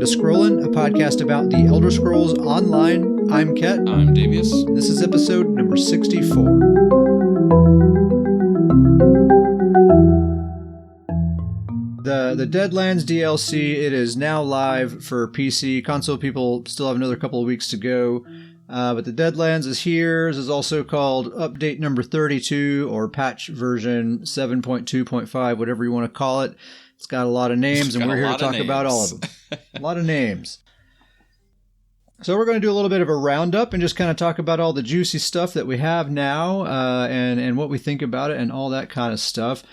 to Scrollin', a podcast about the Elder Scrolls Online. I'm Ket. I'm Davius. This is episode number 64. The Deadlands DLC, it is now live for PC. Console people still have another couple of weeks to go. But the Deadlands is here. This is also called update number 32 or patch version 7.2.5, whatever you want to call it. It's got a lot of names, and we're here to talk about all of them. A lot of names. So we're going to do a little bit of a roundup and just kind of talk about all the juicy stuff that we have now and what we think about it and all that kind of stuff.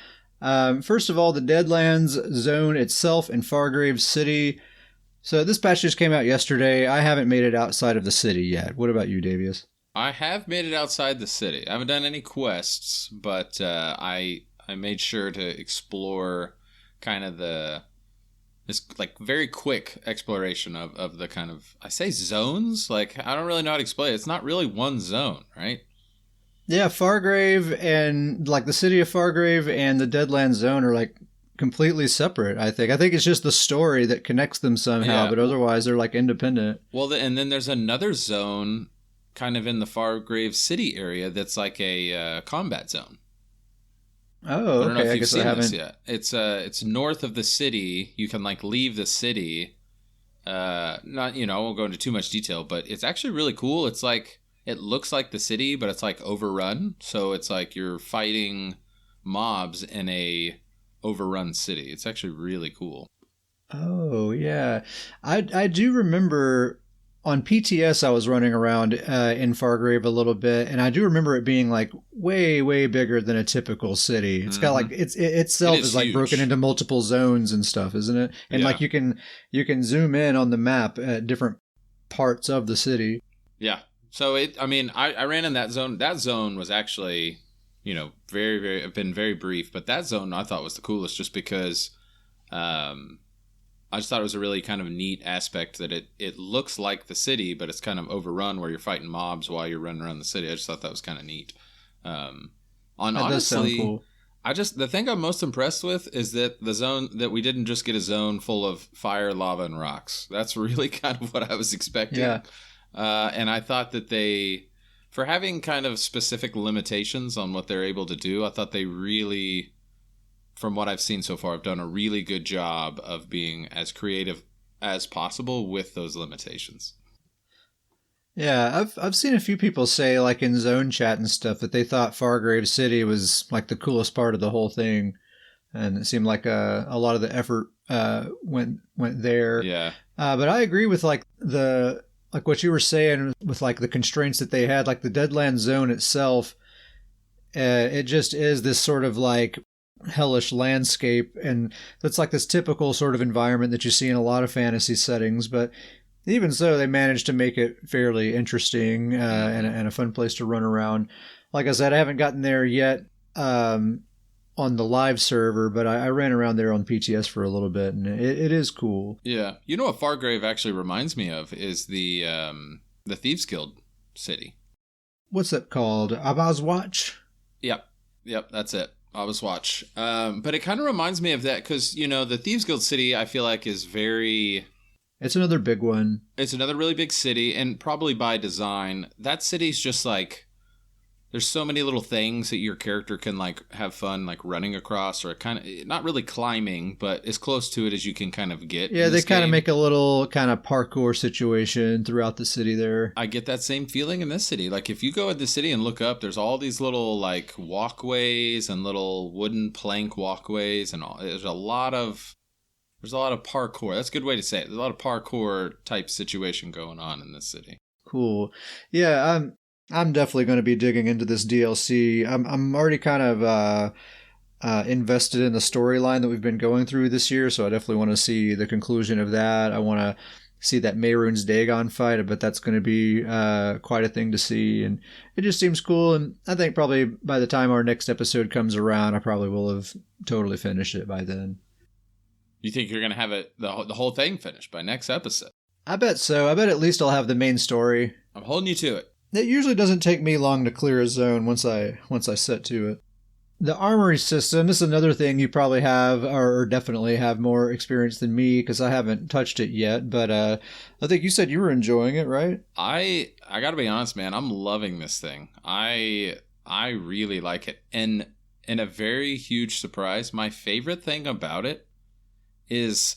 First of all, the Deadlands zone itself in Fargrave City. So this patch just came out yesterday. I haven't made it outside of the city yet. What about you, Davius? I have made it outside the city. I haven't done any quests, but I made sure to explore kind of this like very quick exploration of the kind of, I say zones? Like, I don't really know how to explain it. It's not really one zone, right? Yeah, Fargrave and like the city of Fargrave and the Deadlands zone are like completely separate, I think. I think it's just the story that connects them somehow, but otherwise they're like independent. Well, and then there's another zone kind of in the Fargrave City area that's like a combat zone. Oh, okay. I don't know if you've seen haven't. this yet. It's north of the city. You can like leave the city. Not, I won't go into too much detail, but it's actually really cool. It's like, it looks like the city, but it's like overrun. So it's like you're fighting mobs in a overrun city. It's actually really cool. Oh, yeah. I do remember on PTS I was running around in Fargrave a little bit, and I do remember it being like way bigger than a typical city. It's got like it itself is like huge. Broken into multiple zones and stuff, isn't it? And like you can zoom in on the map at different parts of the city. Yeah. So I ran in that zone. That zone was actually, very been very brief, but that zone I thought was the coolest just because I just thought it was a really kind of neat aspect that it looks like the city, but it's kind of overrun where you're fighting mobs while you're running around the city. I just thought that was kind of neat. Honestly, cool. The thing I'm most impressed with is that the zone that we didn't just get a zone full of fire, lava, and rocks. That's really kind of what I was expecting. Yeah. And I thought that for having kind of specific limitations on what they're able to do, I thought they really, from what I've seen so far, have done a really good job of being as creative as possible with those limitations. Yeah, I've seen a few people say, like in zone chat and stuff, that they thought Fargrave City was like the coolest part of the whole thing, and it seemed like a lot of the effort went there. Yeah. But I agree with like what you were saying with like the constraints that they had, like the Deadlands zone itself. It just is this sort of like hellish landscape, and that's like this typical sort of environment that you see in a lot of fantasy settings, but even so they managed to make it fairly interesting and a fun place to run around. Like I said, I haven't gotten there yet on the live server, but I ran around there on PTS for a little bit, and it is cool. Yeah. You know what Fargrave actually reminds me of is the Thieves Guild city. What's that called? Abazwatch? Yep, that's it. Abazwatch. But it kind of reminds me of that because, the Thieves Guild city, I feel like, is very... It's another big one. It's another really big city, and probably by design. That city's just like... There's so many little things that your character can like have fun like running across, or kind of not really climbing, but as close to it as you can kind of get. Yeah, they kind of make a little kind of parkour situation throughout the city there. I get that same feeling in this city. Like if you go in the city and look up, there's all these little like walkways and little wooden plank walkways, and all. There's a lot of parkour. That's a good way to say it. There's a lot of parkour type situation going on in this city. Cool. Yeah, I'm definitely going to be digging into this DLC. I'm already kind of invested in the storyline that we've been going through this year, so I definitely want to see the conclusion of that. I want to see that Mehrunes Dagon fight. I bet that's going to be quite a thing to see, and it just seems cool. And I think probably by the time our next episode comes around, I probably will have totally finished it by then. You think you're going to have the whole thing finished by next episode? I bet so. I bet at least I'll have the main story. I'm holding you to it. It usually doesn't take me long to clear a zone once I set to it. The armory system, this is another thing you probably have, or definitely have more experience than me, because I haven't touched it yet, but I think you said you were enjoying it, right? I gotta be honest, man, I'm loving this thing. I really like it. And in a very huge surprise, my favorite thing about it is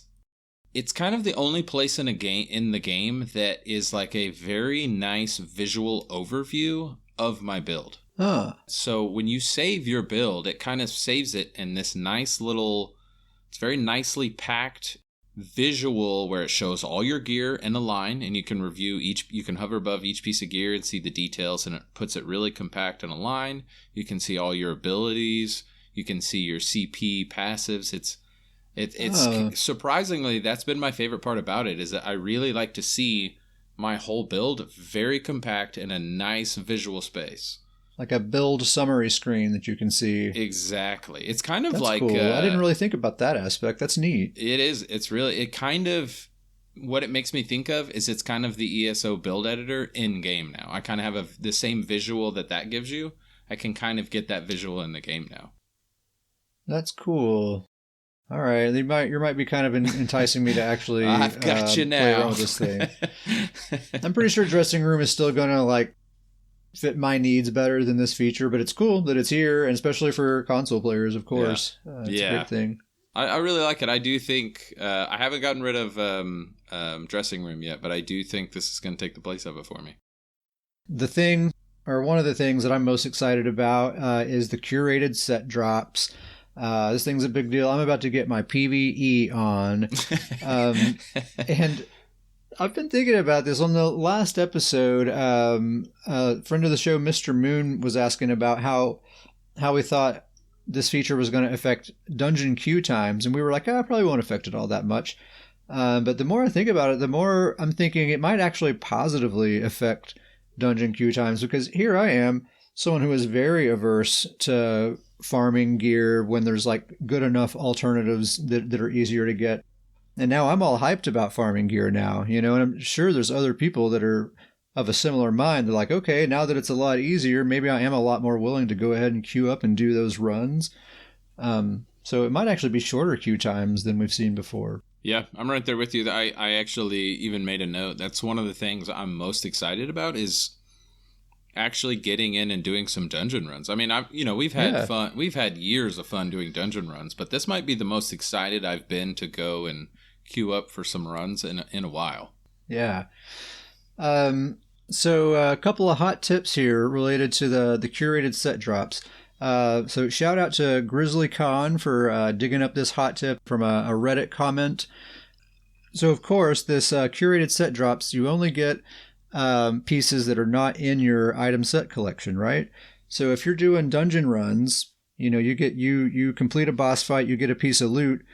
it's kind of the only place in the game that is like a very nice visual overview of my build. Huh. So when you save your build, it kind of saves it in this nice little, it's very nicely packed visual where it shows all your gear in a line, and you can review you can hover above each piece of gear and see the details, and it puts it really compact in a line. You can see all your abilities. You can see your CP passives. It's surprisingly, that's been my favorite part about it, is that I really like to see my whole build very compact in a nice visual space. Like a build summary screen that you can see. Exactly. It's kind of That's like... cool. I didn't really think about that aspect. That's neat. It is. It's really... It kind of... What it makes me think of is it's kind of the ESO build editor in-game now. I kind of have the same visual that gives you. I can kind of get that visual in the game now. That's cool. All right. You might be kind of enticing me to actually I've got you now. Play around with this thing. I'm pretty sure dressing room is still going to like fit my needs better than this feature, but it's cool that it's here, and especially for console players, of course. It's a great thing. I really like it. I do think I haven't gotten rid of dressing room yet, but I do think this is going to take the place of it for me. The thing, or one of the things that I'm most excited about is the curated set drops. This thing's a big deal. I'm about to get my PvE on. And I've been thinking about this. On the last episode, a friend of the show, Mr. Moon, was asking about how we thought this feature was going to affect dungeon queue times. And we were like, it probably won't affect it all that much. But the more I think about it, the more I'm thinking it might actually positively affect dungeon queue times. Because here I am, someone who is very averse to farming gear when there's like good enough alternatives that are easier to get. And now I'm all hyped about farming gear now, and I'm sure there's other people that are of a similar mind. They're like, okay, now that it's a lot easier, maybe I am a lot more willing to go ahead and queue up and do those runs. So it might actually be shorter queue times than we've seen before. Yeah, I'm right there with you. I actually even made a note. That's one of the things I'm most excited about is actually getting in and doing some dungeon runs. I mean, we've had fun. We've had years of fun doing dungeon runs, but this might be the most excited I've been to go and queue up for some runs in a while. Yeah. So a couple of hot tips here related to the curated set drops. So shout out to Grizzly Khan for digging up this hot tip from a Reddit comment. So of course, this curated set drops, you only get pieces that are not in your item set collection, right? So if you're doing dungeon runs, you complete a boss fight, you get a piece of loot.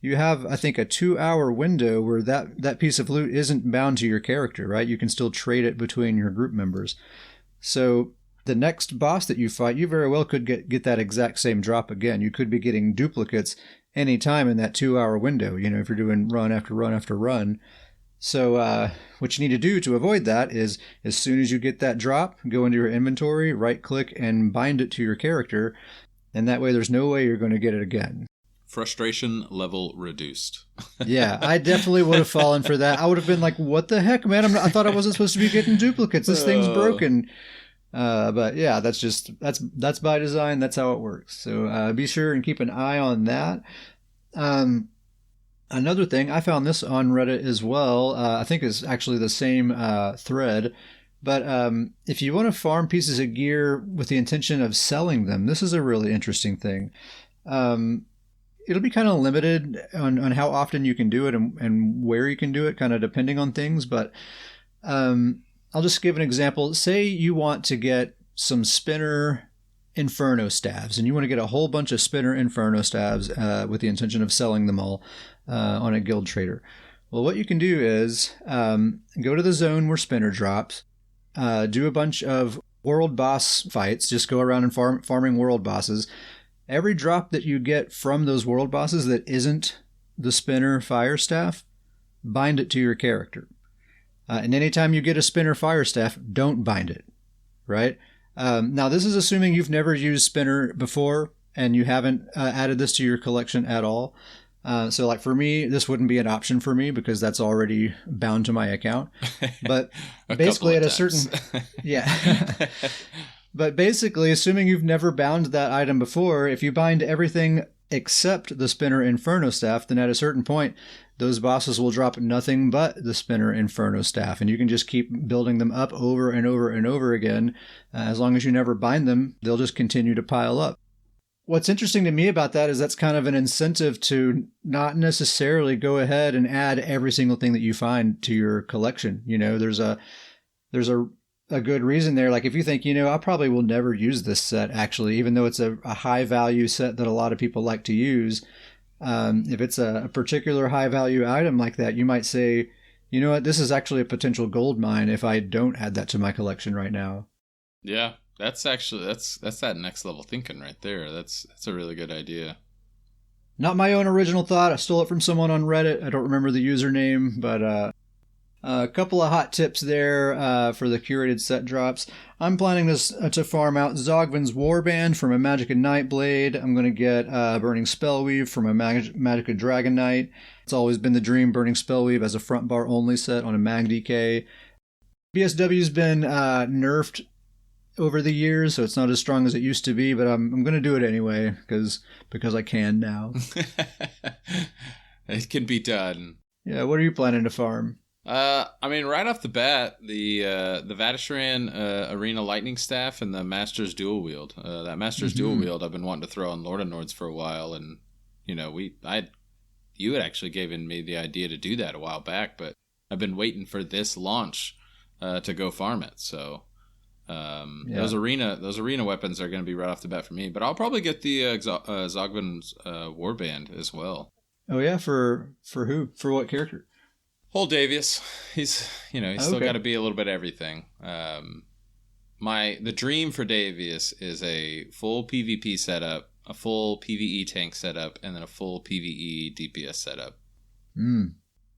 You have, I think, a 2-hour window where that piece of loot isn't bound to your character, right? You can still trade it between your group members. So the next boss that you fight, you very well could get that exact same drop again. You could be getting duplicates any time in that 2-hour window, if you're doing run after run after run. So what you need to do to avoid that is, as soon as you get that drop, go into your inventory, right-click, and bind it to your character. And that way there's no way you're going to get it again. Frustration level reduced. Yeah, I definitely would have fallen for that. I would have been like, what the heck, man? I thought I wasn't supposed to be getting duplicates. This thing's broken. But yeah, that's by design. That's how it works. So be sure and keep an eye on that. Another thing, I found this on Reddit as well. I think it's actually the same thread. But if you want to farm pieces of gear with the intention of selling them, this is a really interesting thing. It'll be kind of limited on how often you can do it and where you can do it, kind of depending on things. But I'll just give an example. Say you want to get some spinner Inferno staves, and you want to get a whole bunch of spinner Inferno staves with the intention of selling them all on a guild trader. Well, what you can do is go to the zone where spinner drops, do a bunch of world boss fights, just go around and farming world bosses. Every drop that you get from those world bosses that isn't the spinner fire staff, bind it to your character. And anytime you get a spinner fire staff, don't bind it, right? Now, this is assuming you've never used spinner before. and you haven't added this to your collection at all, so like for me, this wouldn't be an option for me because that's already bound to my account. But basically at a certain, yeah. But basically, assuming you've never bound that item before, if you bind everything except the Spinner Inferno Staff, then at a certain point, those bosses will drop nothing but the Spinner Inferno Staff, and you can just keep building them up over and over and over again. As long as you never bind them, they'll just continue to pile up. What's interesting to me about that is that's kind of an incentive to not necessarily go ahead and add every single thing that you find to your collection. You know, there's a good reason there. Like if you think, I probably will never use this set actually, even though it's a high value set that a lot of people like to use. If it's a particular high value item like that, you might say, you know what, this is actually a potential gold mine if I don't add that to my collection right now. Yeah, that's that next level thinking right there. That's a really good idea. Not my own original thought. I stole it from someone on Reddit. I don't remember the username, but a couple of hot tips there for the curated set drops. I'm planning to farm out Zogvin's Warband from a Magicka Nightblade. I'm going to get Burning Spellweave from a Magicka Dragon Knight. It's always been the dream, Burning Spellweave as a front bar only set on a Mag DK. BSW's been nerfed over the years, so it's not as strong as it used to be, but I'm going to do it anyway because I can now. It can be done. Yeah, what are you planning to farm? I mean, right off the bat, the Vatishran Arena Lightning Staff and the Master's Dual Wield. That Master's Dual Wield I've been wanting to throw on Lord of Nords for a while, and you had actually given me the idea to do that a while back, but I've been waiting for this launch to go farm it. So those arena weapons are going to be right off the bat for me. But I'll probably get the Zogvin's Warband as well. Oh yeah, for who? For what character? Old Davius, he's still got to be a little bit of everything. The dream for Davius is a full PvP setup, a full PvE tank setup, and then a full PvE DPS setup.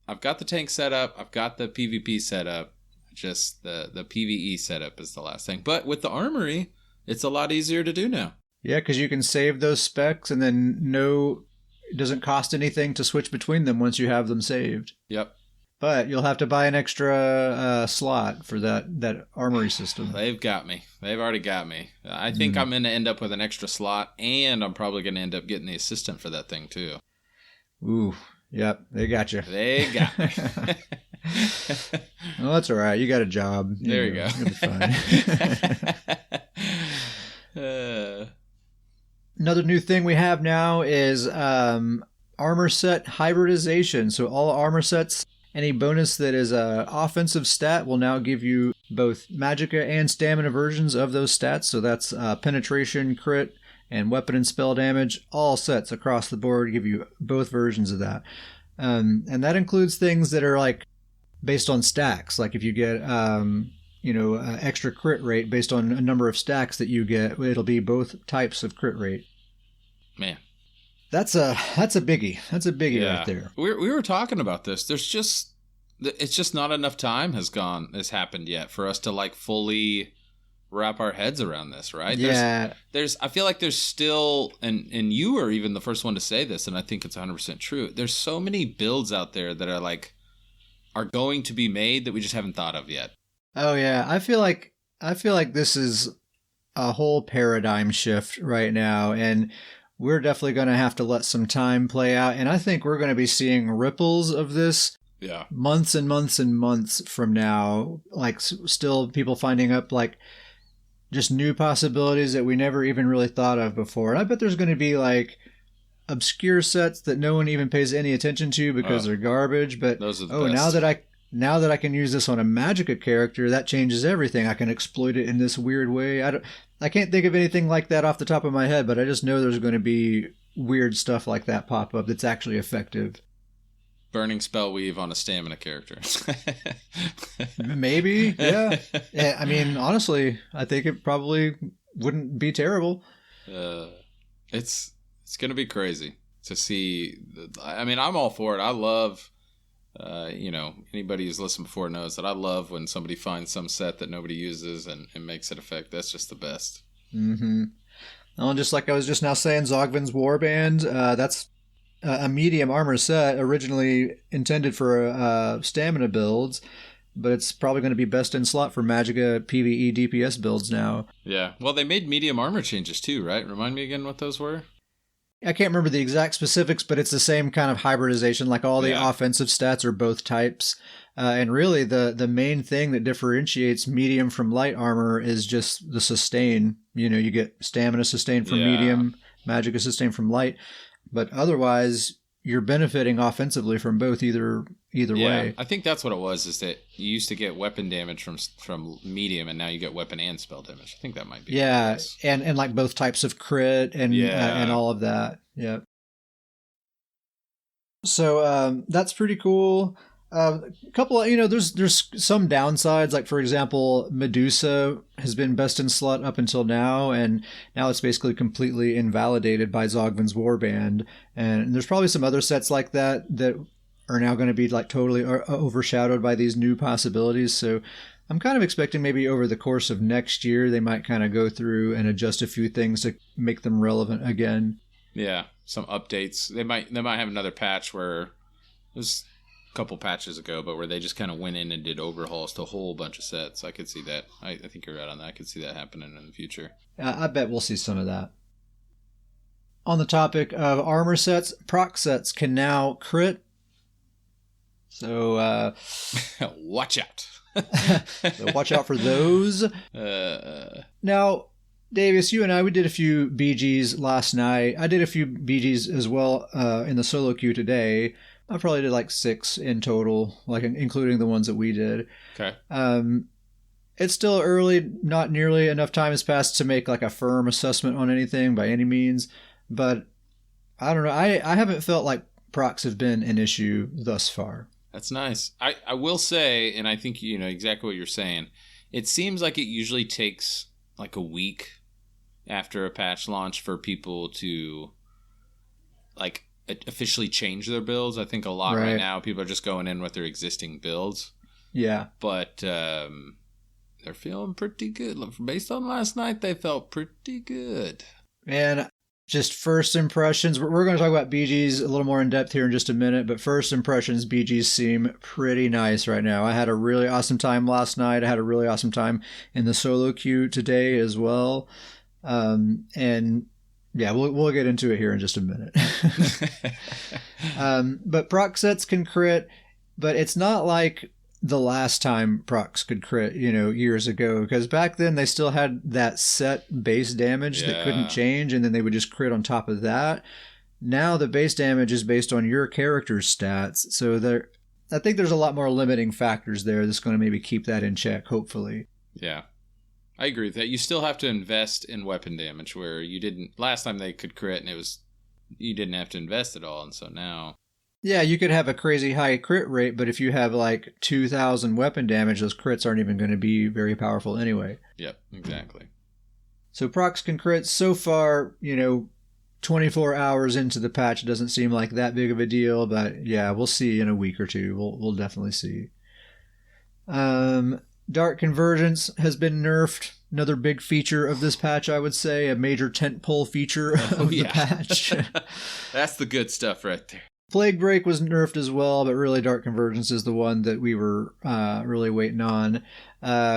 I've got the tank setup, I've got the PvP setup, just the PvE setup is the last thing. But with the armory, it's a lot easier to do now. Yeah, because you can save those specs and then it doesn't cost anything to switch between them once you have them saved. Yep. But you'll have to buy an extra slot for that armory system. They've got me. They've already got me. I think I'm going to end up with an extra slot, and I'm probably going to end up getting the assistant for that thing, too. Ooh, yep, they got you. They got me. Well, that's all right. You got a job. There you go. You'll be fine. Another new thing we have now is armor set hybridization. So all armor sets, any bonus that is an offensive stat will now give you both magicka and stamina versions of those stats. So that's penetration, crit, and weapon and spell damage. All sets across the board give you both versions of that. And that includes things that are like based on stacks. Like if you get extra crit rate based on a number of stacks that you get, it'll be both types of crit rate. Man. That's a biggie. That's a biggie right there. We were talking about this. It's just not enough time has happened yet for us to like fully wrap our heads around this, right? Yeah. I feel like there's still, and you were even the first one to say this, and I think it's 100% true. There's so many builds out there that are going to be made that we just haven't thought of yet. Oh yeah, I feel like this is a whole paradigm shift right now, and we're definitely going to have to let some time play out. And I think we're going to be seeing ripples of this months and months and months from now. Like still people finding up like just new possibilities that we never even really thought of before. And I bet there's going to be like obscure sets that no one even pays any attention to because they're garbage. But those are the best. Now that I can use this on a Magicka character, that changes everything. I can exploit it in this weird way. I can't think of anything like that off the top of my head, but I just know there's going to be weird stuff like that pop up that's actually effective. Burning Spellweave on a stamina character. Maybe, yeah. I mean, honestly, I think it probably wouldn't be terrible. It's going to be crazy to see. I mean, I'm all for it. I love... anybody who's listened before knows that I love when somebody finds some set that nobody uses and makes it effect. That's just the best. Mm-hmm. And just like I was just now saying, Zogvin's Warband, that's a medium armor set originally intended for stamina builds, but it's probably going to be best in slot for Magicka PvE DPS builds now. Yeah. Well, they made medium armor changes too, right? Remind me again what those were? I can't remember the exact specifics, but it's the same kind of hybridization. Like all the offensive stats are both types. And really, the main thing that differentiates medium from light armor is just the sustain. You know, you get stamina sustain from medium, Magicka sustain from light. But otherwise, you're benefiting offensively from both either way. I think that's what it was, is that you used to get weapon damage from medium, and now you get weapon and spell damage. I think that might be. Yeah, and like both types of crit and all of that. Yeah. So that's pretty cool. A couple of, there's some downsides. Like, for example, Medusa has been best in slot up until now, and now it's basically completely invalidated by Zogvin's Warband. And there's probably some other sets like that are now going to be like totally overshadowed by these new possibilities. So I'm kind of expecting maybe over the course of next year, they might kind of go through and adjust a few things to make them relevant again. Yeah, some updates. They might have another patch where there's couple patches ago, but where they just kind of went in and did overhauls to a whole bunch of sets. I could see that. I think you're right on that. I could see that happening in the future. I bet we'll see some of that. On the topic of armor sets, proc sets can now crit. So watch out. So watch out for those. Now, Davis, you and I, we did a few BGs last night. I did a few BGs as well in the solo queue today. I probably did like 6 in total, like including the ones that we did. Okay. It's still early. Not nearly enough time has passed to make like a firm assessment on anything by any means. But I don't know. I haven't felt like procs have been an issue thus far. That's nice. I will say, and I think you know exactly what you're saying, it seems like it usually takes like a week after a patch launch for people to like officially change their builds. I think a lot right now people are just going in with their existing builds. Yeah. But they're feeling pretty good. Based on last night, they felt pretty good. And just first impressions, we're going to talk about BGs a little more in depth here in just a minute, but first impressions, BGs seem pretty nice right now. I had a really awesome time last night. I had a really awesome time in the solo queue today as well. And yeah, we'll get into it here in just a minute. But proc sets can crit, but it's not like the last time procs could crit, years ago, because back then they still had that set base damage that couldn't change, and then they would just crit on top of that. Now the base damage is based on your character's stats, so I think there's a lot more limiting factors there that's going to maybe keep that in check, hopefully. Yeah. I agree with that. You still have to invest in weapon damage, where you didn't last time they could crit, and you didn't have to invest at all, and so now. Yeah, you could have a crazy high crit rate, but if you have like 2,000 weapon damage, those crits aren't even going to be very powerful anyway. Yep, exactly. So procs can crit. So far, 24 hours into the patch doesn't seem like that big of a deal, but yeah, we'll see in a week or two. We'll definitely see. Dark Convergence has been nerfed. Another big feature of this patch, I would say, a major tentpole feature of the patch. That's the good stuff right there. Plague Break was nerfed as well, but really Dark Convergence is the one that we were really waiting on.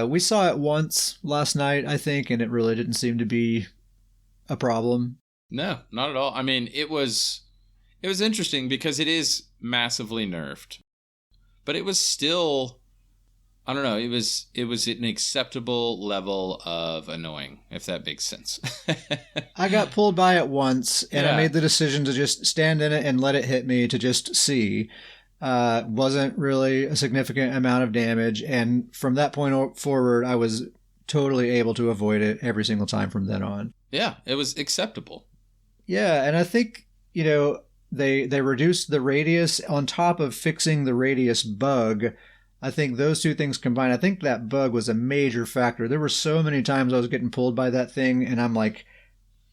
We saw it once last night, I think, and it really didn't seem to be a problem. No, not at all. I mean, it was interesting because it is massively nerfed, but it was still, I don't know, it was an acceptable level of annoying, if that makes sense. I got pulled by it once, and I made the decision to just stand in it and let it hit me to just see. Wasn't really a significant amount of damage, and from that point forward, I was totally able to avoid it every single time from then on. Yeah, it was acceptable. Yeah, and I think, they reduced the radius on top of fixing the radius bug. I think those two things combined, I think that bug was a major factor. There were so many times I was getting pulled by that thing, and I'm like,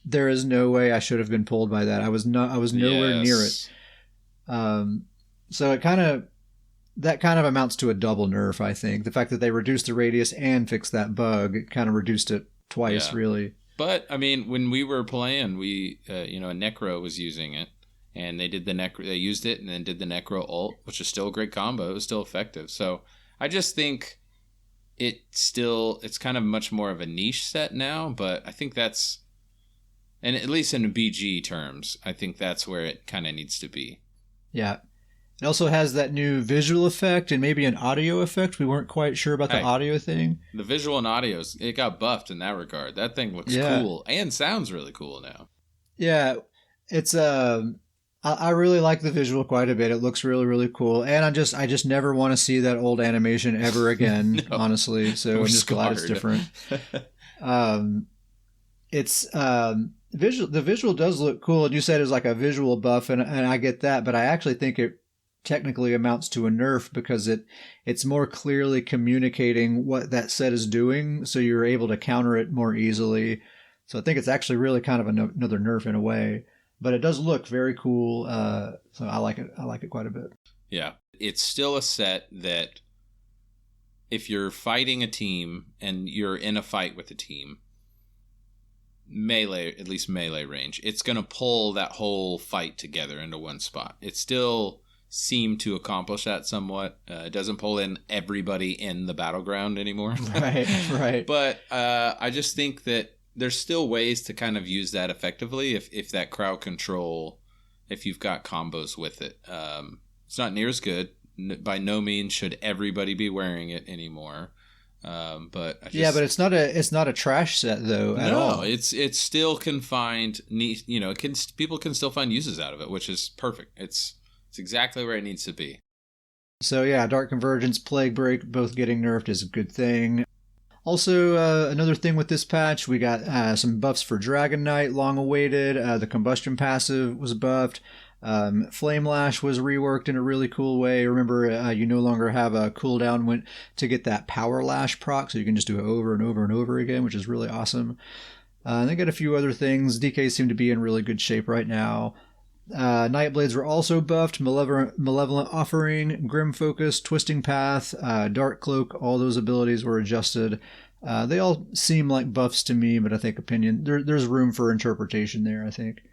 there is no way I should have been pulled by that. I was nowhere near it. So that kind of amounts to a double nerf, I think. The fact that they reduced the radius and fixed that bug, it kind of reduced it twice, really. But I mean, when we were playing, we a Necro was using it, and they did the Necro. They used it and then did the Necro ult, which is still a great combo. It was still effective. So I just think it's kind of much more of a niche set now. But I think that's, and at least in BG terms, I think that's where it kind of needs to be. Yeah. It also has that new visual effect and maybe an audio effect. We weren't quite sure about the audio thing. The visual and audio, it got buffed in that regard. That thing looks cool and sounds really cool now. Yeah, it's I really like the visual quite a bit. It looks really, really cool. And I just never want to see that old animation ever again, no, honestly. So I'm just glad it's different. The visual does look cool. And you said it's like a visual buff, and I get that, but I actually think it technically amounts to a nerf because it's more clearly communicating what that set is doing, so you're able to counter it more easily. So I think it's actually really kind of another nerf in a way, but it does look very cool. So I like it quite a bit. Yeah, it's still a set that if you're fighting a team and you're in a fight with a team, melee, at least melee range, it's going to pull that whole fight together into one spot. It still seem to accomplish that somewhat. It doesn't pull in everybody in the battleground anymore. Right. But I just think that there's still ways to kind of use that effectively if that crowd control, if you've got combos with it. It's not near as good. By no means should everybody be wearing it anymore. But it's not a trash set though at all. No, it's still confined. People can still find uses out of it, which is perfect. It's exactly where it needs to be. So yeah, Dark Convergence, Plague Break, both getting nerfed is a good thing. Also, another thing with this patch, we got some buffs for Dragon Knight, long awaited. The Combustion passive was buffed. Flame Lash was reworked in a really cool way. Remember, you no longer have a cooldown to get that Power Lash proc, so you can just do it over and over and over again, which is really awesome. And they got a few other things. DK seem to be in really good shape right now. Nightblades were also buffed. Malevolent Offering, Grim Focus, Twisting Path, Dark Cloak, all those abilities were adjusted. They all seem like buffs to me, but I think there's room for interpretation there, I think.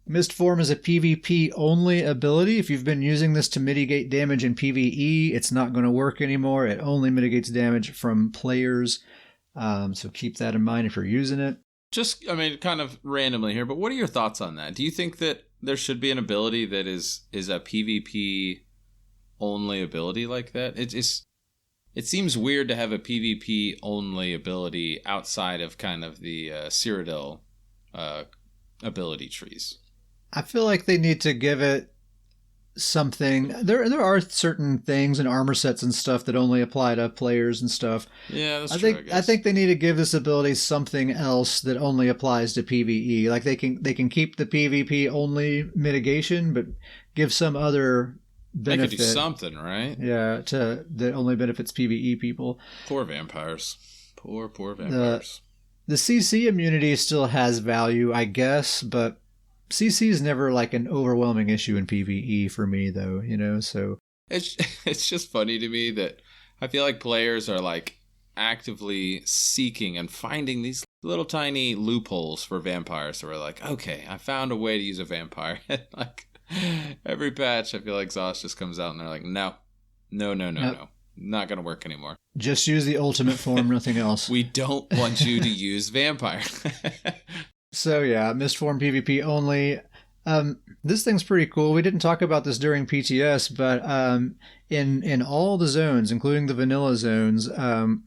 Mist Form is a PvP only ability. If you've been using this to mitigate damage in PvE, it's not going to work anymore. It only mitigates damage from players. So keep that in mind if you're using it. Kind of randomly here, but what are your thoughts on that? Do you think that there should be an ability that is a PvP only ability like that? It seems weird to have a PvP only ability outside of kind of the Cyrodiil ability trees. I feel like they need to give it something. There are certain things in armor sets and stuff that only apply to players and stuff. Yeah, that's true. I think they need to give this ability something else that only applies to PvE. Like they can keep the PvP only mitigation, but give some other benefit. They could do something, right? Yeah, that only benefits PvE people. Poor vampires. Poor vampires. The CC immunity still has value, I guess, but CC is never like an overwhelming issue in PvE for me, though, so. It's just funny to me that I feel like players are like actively seeking and finding these little tiny loopholes for vampires. So we're like, okay, I found a way to use a vampire. Like every patch, I feel like Zoss just comes out and they're like, no. Not going to work anymore. Just use the ultimate form, nothing else. We don't want you to use vampire. So yeah, Mist Form PvP only. This thing's pretty cool. We didn't talk about this during PTS, but in all the zones, including the vanilla zones,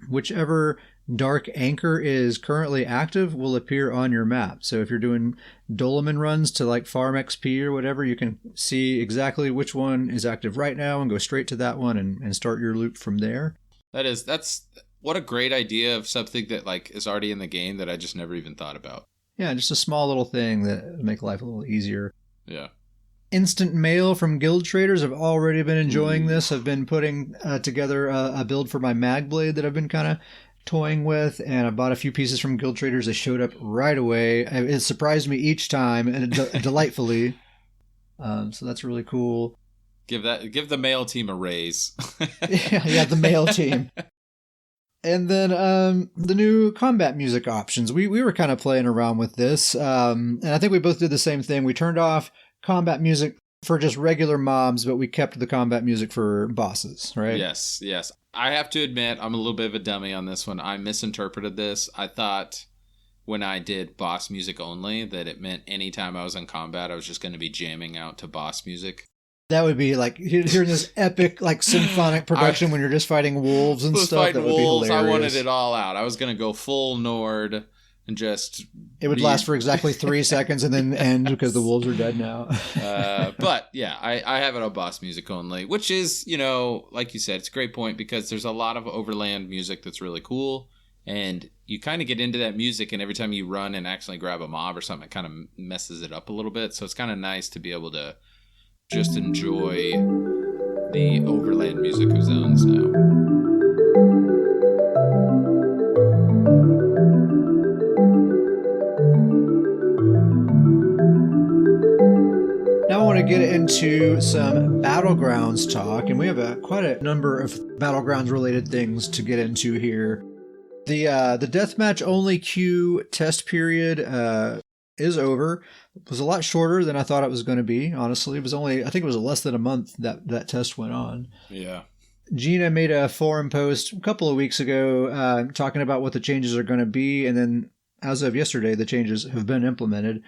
whichever Dark Anchor is currently active will appear on your map. So if you're doing Dolmen runs to like farm XP or whatever, you can see exactly which one is active right now and go straight to that one and start your loop from there. That's what a great idea of something that like is already in the game that I just never even thought about. Yeah, just a small little thing that will make life a little easier. Yeah. Instant mail from guild traders. I've already been enjoying this. I've been putting together a build for my magBlade that I've been kind of toying with, and I bought a few pieces from guild traders. They showed up right away. It surprised me each time, and delightfully. So that's really cool. Give the mail team a raise. yeah, the mail team. And then the new combat music options. We were kind of playing around with this, and I think we both did the same thing. We turned off combat music for just regular mobs, but we kept the combat music for bosses, right? Yes. I have to admit, I'm a little bit of a dummy on this one. I misinterpreted this. I thought when I did boss music only that it meant anytime I was in combat, I was just going to be jamming out to boss music. That would be like hearing this epic, like symphonic production when you're just fighting wolves and stuff. That would be hilarious. I wanted it all out. I was going to go full Nord and just. It would last for exactly 3 seconds and then end because the wolves are dead now. But yeah, I have it on boss music only, which is, like you said, it's a great point because there's a lot of overland music that's really cool. And you kind of get into that music, and every time you run and accidentally grab a mob or something, it kind of messes it up a little bit. So it's kind of nice to be able to just enjoy the overland music of zones now. Now I want to get into some Battlegrounds talk, and we have quite a number of Battlegrounds related things to get into here. The deathmatch only queue test period is over. It was a lot shorter than I thought it was going to be, honestly. I think it was less than a month that test went on. Yeah. Gina made a forum post a couple of weeks ago talking about what the changes are going to be, and then as of yesterday, the changes have been implemented.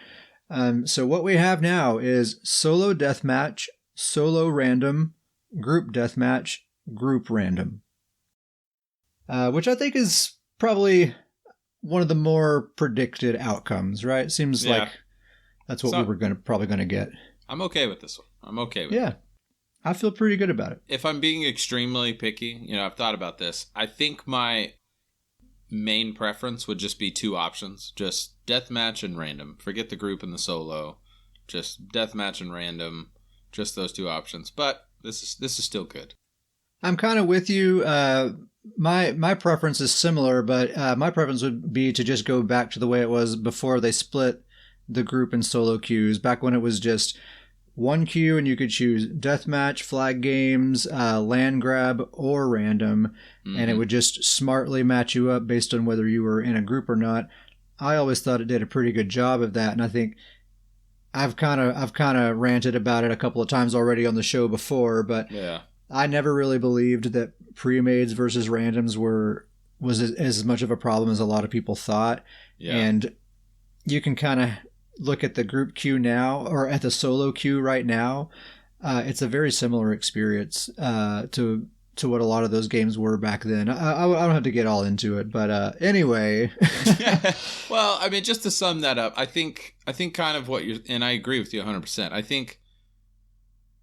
So what we have now is solo deathmatch, solo random, group deathmatch, group random, which I think is probably one of the more predicted outcomes, right? Seems like that's what we were probably going to get. I'm okay with this one. I'm okay with it. Yeah. I feel pretty good about it. If I'm being extremely picky, I've thought about this. I think my main preference would just be 2 options. Just deathmatch and random. Forget the group and the solo. Just deathmatch and random. Just those 2 options. But this is still good. I'm kind of with you. My preference is similar, but my preference would be to just go back to the way it was before they split the group and solo queues, back when it was just one queue and you could choose deathmatch, flag games, land grab, or random, and it would just smartly match you up based on whether you were in a group or not. I always thought it did a pretty good job of that, and I think I've kind of ranted about it a couple of times already on the show before, but yeah. I never really believed that pre-mades versus randoms was as much of a problem as a lot of people thought. Yeah. And you can kind of look at the group queue now, or at the solo queue right now. It's a very similar experience to what a lot of those games were back then. I don't have to get all into it, but anyway. Well, I mean, just to sum that up, I think kind of what and I agree with you 100%. I think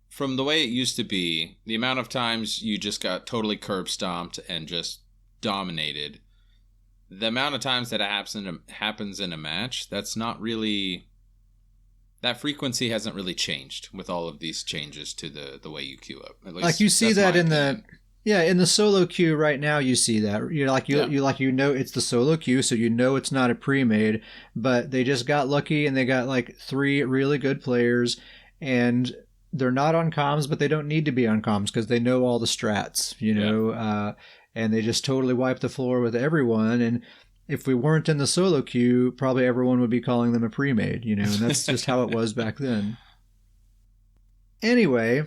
from the way it used to be, the amount of times you just got totally curb stomped and just dominated, the amount of times that it happens in a match, that's not really, that frequency hasn't really changed with all of these changes to the way you queue up. At least, like you see that in opinion. in the solo queue right now, you see that. You know it's the solo queue, so it's not a pre-made, but they just got lucky and they got like 3 really good players, and they're not on comms, but they don't need to be on comms because they know all the strats, and they just totally wipe the floor with everyone. And if we weren't in the solo queue, probably everyone would be calling them a pre-made, and that's just how it was back then. Anyway,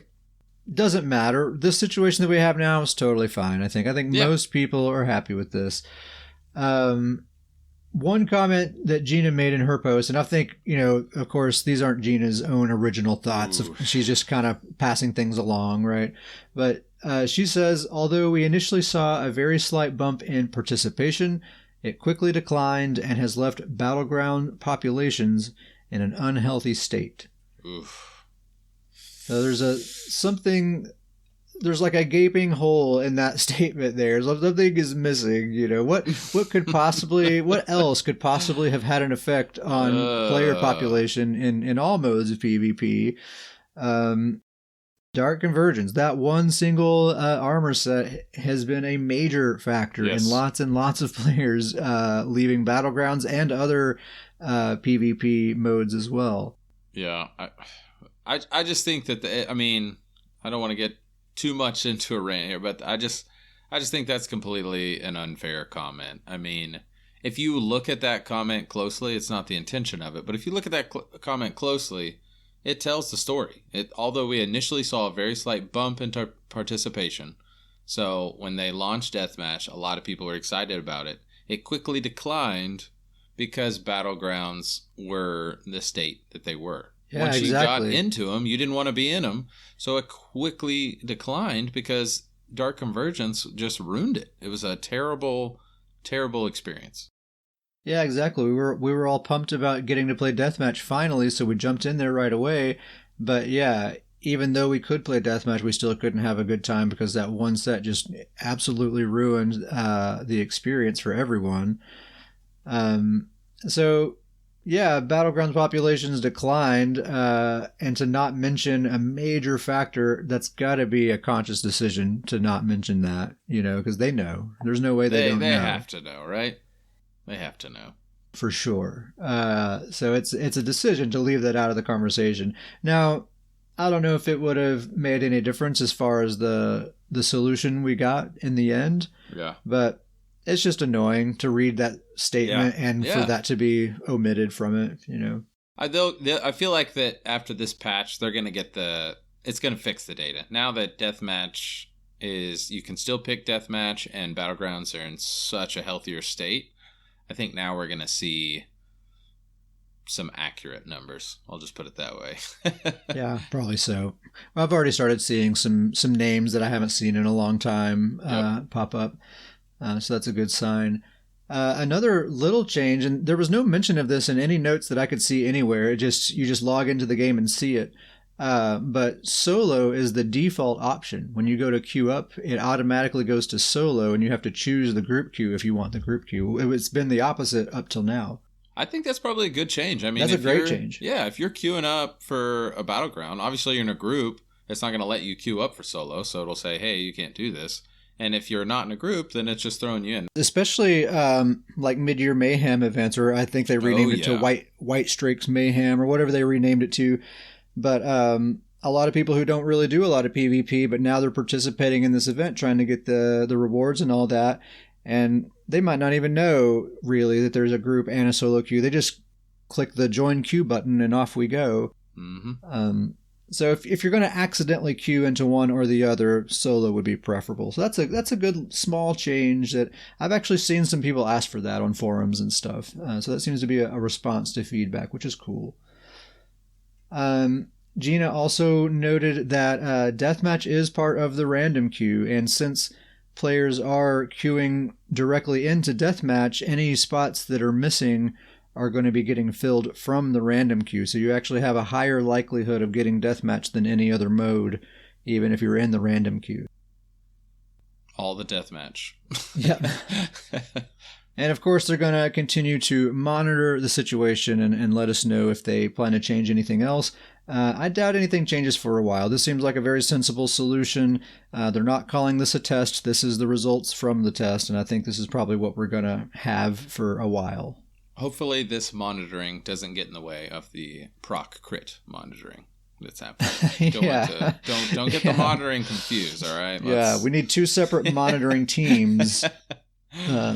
doesn't matter. This situation that we have now is totally fine. I think most people are happy with this. One comment that Gina made in her post, and I think, of course, these aren't Gina's own original thoughts. Ooh. She's just kind of passing things along, right? But she says, although we initially saw a very slight bump in participation, it quickly declined and has left battleground populations in an unhealthy state. Oof. So there's like a gaping hole in that statement there. Something is missing, What else could possibly have had an effect on player population in all modes of PvP? Dark Convergence, that one single armor set has been a major factor in lots and lots of players leaving Battlegrounds and other PvP modes as well. Yeah, I just think that I don't want to get too much into a rant here, but I I just think that's completely an unfair comment. I mean, if you look at that comment closely, it's not the intention of it, but if you look at that comment closely, it tells the story. Although we initially saw a very slight bump in participation, so when they launched Deathmatch, a lot of people were excited about it. It quickly declined because Battlegrounds were the state that they were. Yeah, Once exactly. you got into them, you didn't want to be in them, so it quickly declined because Dark Convergence just ruined it. It was a terrible, terrible experience. Yeah, exactly. We were all pumped about getting to play Deathmatch finally, so we jumped in there right away. But yeah, even though we could play Deathmatch, we still couldn't have a good time because that one set just absolutely ruined the experience for everyone. So yeah, Battlegrounds populations declined, and to not mention a major factor, that's got to be a conscious decision to not mention that, because they know. There's no way they don't know. They have to know, right? They have to know. For sure. So it's a decision to leave that out of the conversation. Now, I don't know if it would have made any difference as far as the solution we got in the end. Yeah. But it's just annoying to read that statement and for that to be omitted from it, I feel like that after this patch, they're going to get it's going to fix the data. Now that Deathmatch you can still pick Deathmatch and Battlegrounds are in such a healthier state, I think now we're going to see some accurate numbers. I'll just put it that way. Yeah, probably so. Well, I've already started seeing some names that I haven't seen in a long time pop up. So that's a good sign. Another little change, and there was no mention of this in any notes that I could see anywhere. You just log into the game and see it. But solo is the default option. When you go to queue up, it automatically goes to solo, and you have to choose the group queue if you want the group queue. It's been the opposite up till now. I think that's probably a good change. I mean, that's a great change. Yeah, if you're queuing up for a Battleground, obviously you're in a group. It's not going to let you queue up for solo, so it'll say, hey, you can't do this. And if you're not in a group, then it's just throwing you in. Especially like mid-year mayhem events, or I think they renamed it to White Streaks Mayhem, or whatever they renamed it to. But a lot of people who don't really do a lot of PvP, but now they're participating in this event, trying to get the rewards and all that. And they might not even know, really, that there's a group and a solo queue. They just click the join queue button and off we go. Mm-hmm. So if you're going to accidentally queue into one or the other, solo would be preferable. So that's a good small change that I've actually seen some people ask for that on forums and stuff. So that seems to be a response to feedback, which is cool. Gina also noted that Deathmatch is part of the random queue, and since players are queuing directly into Deathmatch, any spots that are missing are going to be getting filled from the random queue. So you actually have a higher likelihood of getting Deathmatch than any other mode, even if you're in the random queue. All the Deathmatch. Yeah. And of course, they're going to continue to monitor the situation and let us know if they plan to change anything else. I doubt anything changes for a while. This seems like a very sensible solution. They're not calling this a test. This is the results from the test, and I think this is probably what we're going to have for a while. Hopefully this monitoring doesn't get in the way of the proc crit monitoring that's happening. Don't get the monitoring confused, all right? We need two separate monitoring teams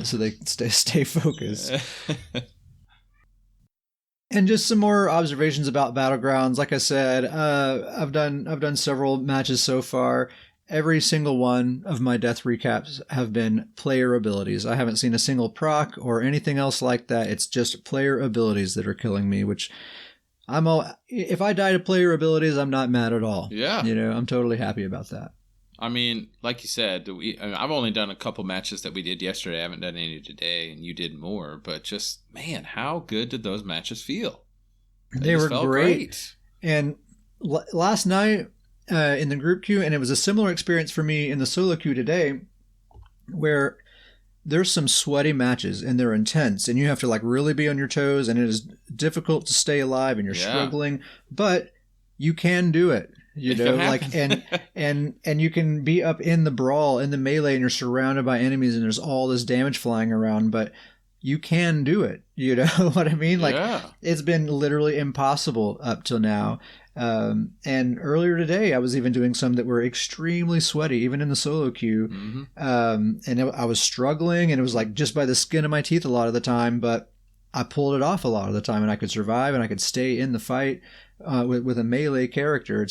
so they stay focused. And just some more observations about Battlegrounds. Like I said, I've done several matches so far. Every single one of my death recaps have been player abilities. I haven't seen a single proc or anything else like that. It's just player abilities that are killing me, which if I die to player abilities, I'm not mad at all. Yeah. I'm totally happy about that. I mean, like you said, I've only done a couple matches that we did yesterday. I haven't done any today, and you did more. But just, man, how good did those matches feel? They were great. And last night in the group queue, and it was a similar experience for me in the solo queue today, where there's some sweaty matches, and they're intense, and you have to really be on your toes, and it is difficult to stay alive, and you're struggling, but you can do it. And you can be up in the brawl, in the melee, and you're surrounded by enemies, and there's all this damage flying around, but you can do it. You know what I mean? It's been literally impossible up till now. And earlier today, I was even doing some that were extremely sweaty, even in the solo queue. And I was struggling, and it was like just by the skin of my teeth a lot of the time, but I pulled it off a lot of the time, and I could survive, and I could stay in the fight with a melee character.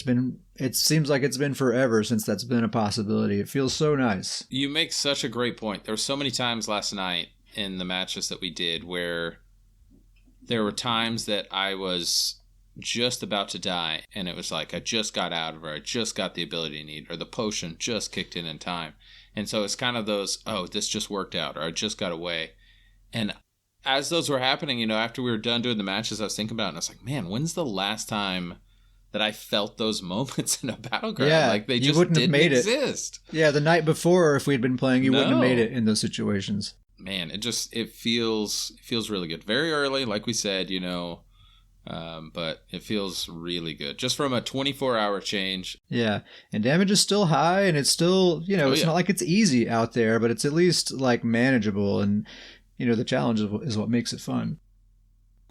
It seems like it's been forever since that's been a possibility. It feels so nice. You make such a great point. There were so many times last night in the matches that we did where there were times that I was just about to die, and it was like I just got out of her, I just got the ability I need, or the potion just kicked in time. And so it's kind of those, oh, this just worked out, or I just got away. And as those were happening, after we were done doing the matches, I was thinking about it, and I was like, man, when's the last time that I felt those moments in a battleground? Yeah, like they you just wouldn't didn't have made exist. Yeah, the night before, if we'd been playing, you wouldn't have made it in those situations. Man, it feels really good. Very early, like we said, but it feels really good. Just from a 24-hour change. Yeah, and damage is still high, and it's still, it's not like it's easy out there, but it's at least like manageable, and the challenge is what makes it fun.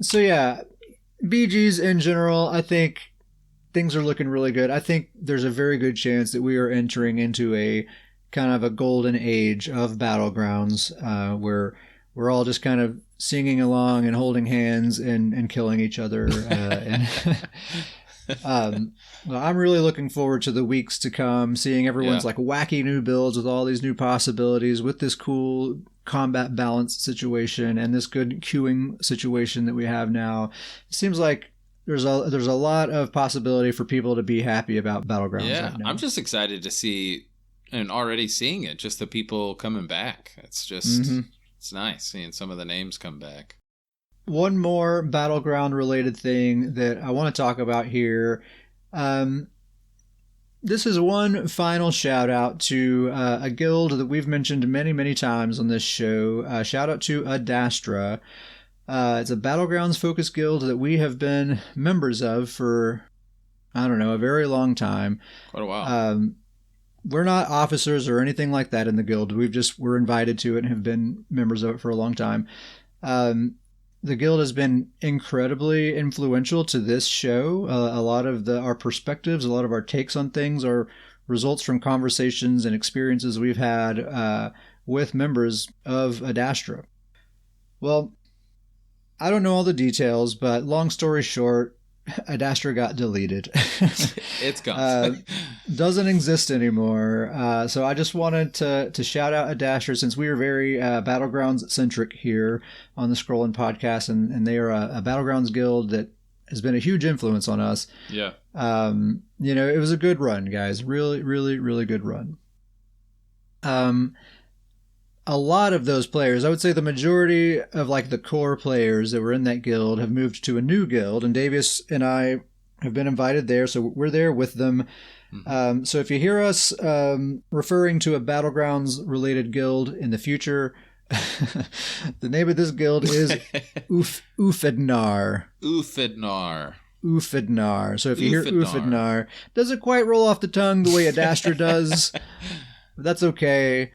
So yeah, BGs in general, I think things are looking really good. I think there's a very good chance that we are entering into a kind of a golden age of Battlegrounds, where we're all just kind of singing along and holding hands and killing each other. Well, I'm really looking forward to the weeks to come, seeing everyone's like wacky new builds with all these new possibilities, with this cool combat balance situation and this good queuing situation that we have now. It seems like there's a lot of possibility for people to be happy about Battlegrounds. Yeah, right now. I'm just excited to see, and already seeing it, just the people coming back. It's just, it's nice seeing some of the names come back. One more Battleground related thing that I want to talk about here. This is one final shout out to a guild that we've mentioned many, many times on this show. Shout out to Adastra. It's a Battlegrounds focused guild that we have been members of for, I don't know, a very long time. Quite a while. We're not officers or anything like that in the guild. We're invited to it and have been members of it for a long time. The guild has been incredibly influential to this show. A lot of our perspectives, a lot of our takes on things are results from conversations and experiences we've had with members of Adastra. Well, I don't know all the details, but long story short, Adastra got deleted. It's gone. Doesn't exist anymore. So I just wanted to shout out Adastra, since we are very Battlegrounds centric here on the Scrollin' podcast, and they are a Battlegrounds guild that has been a huge influence on us. Yeah. It was a good run, guys. Really, really, really good run. A lot of those players, I would say the majority of like the core players that were in that guild have moved to a new guild, and Davius and I have been invited there, so we're there with them. So if you hear us referring to a Battlegrounds related guild in the future, the name of this guild is Ufednar. Ufednar. So if you hear Ufednar, doesn't quite roll off the tongue the way Adastra does, but that's okay.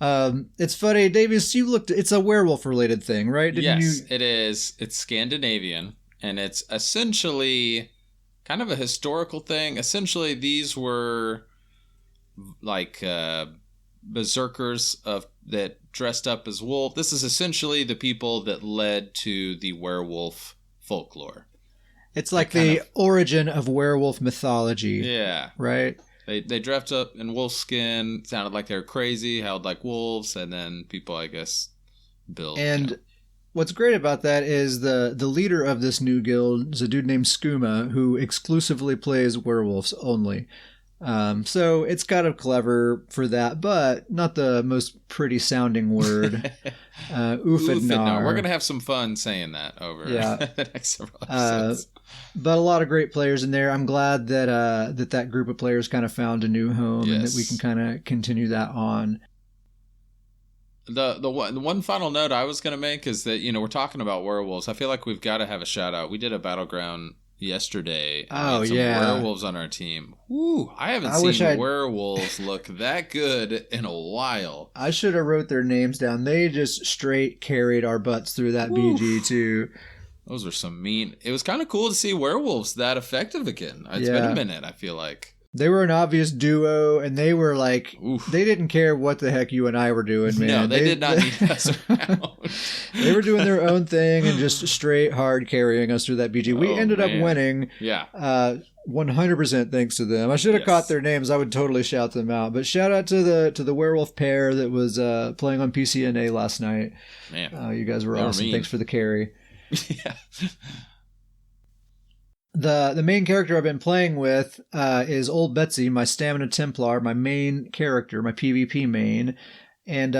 It's funny, Davius, it's a werewolf related thing, right? Yes, it is. It's Scandinavian, and it's essentially kind of a historical thing. Essentially, these were like berserkers that dressed up as wolf. This is essentially the people that led to the werewolf folklore. It's like the origin of werewolf mythology. Yeah. Right? They dressed up in wolf skin, sounded like they were crazy, howled like wolves, and then people, I guess, build. And what's great about that is the leader of this new guild is a dude named Skooma, who exclusively plays werewolves only. So it's kind of clever for that, but not the most pretty sounding word. Ufednar. We're going to have some fun saying that over the next several episodes. But a lot of great players in there. I'm glad that that group of players kind of found a new home, and that we can kind of continue that on. The one final note I was going to make is that, we're talking about werewolves. I feel like we've got to have a shout out. We did a Battleground yesterday. Oh, some yeah. werewolves on our team. Woo, I haven't seen werewolves look that good in a while. I should have wrote their names down. They just straight carried our butts through that BG too. Those were some mean. It was kind of cool to see werewolves that effective again. It's been a minute, I feel like. They were an obvious duo, and they were like, Oof. They didn't care what the heck you and I were doing, man. No, they did not need us around. They were doing their own thing and just straight hard carrying us through that BG. We ended up winning. Yeah. 100% thanks to them. I should have caught their names. I would totally shout them out. But shout out to the werewolf pair that was playing on PCNA last night. Man, you guys were awesome. Thanks for the carry. Yeah. The main character I've been playing with is Old Betsy, my stamina StamPlar, my main character, my PvP main. And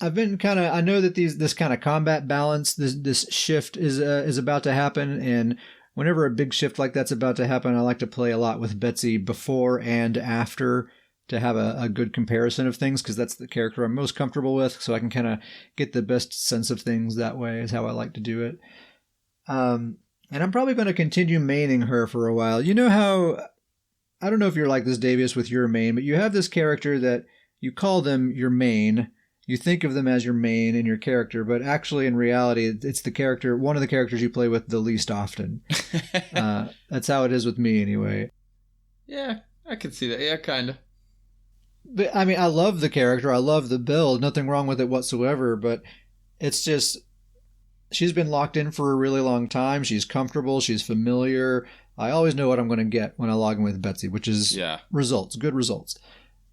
I've been I know that this kind of combat balance, this shift is about to happen, and whenever a big shift like that's about to happen, I like to play a lot with Betsy before and after to have a good comparison of things, because that's the character I'm most comfortable with, so I can kind of get the best sense of things that way is how I like to do it. And I'm probably going to continue maining her for a while. You know how, I don't know if you're like this, Davius, with your main, but you have this character that you call them your main. You think of them as your main in your character, but actually in reality, it's one of the characters you play with the least often. That's how it is with me anyway. Yeah, I can see that. Yeah, kind of. But I mean, I love the character. I love the build. Nothing wrong with it whatsoever, but it's just, she's been locked in for a really long time. She's comfortable. She's familiar. I always know what I'm going to get when I log in with Betsy, which is results, good results.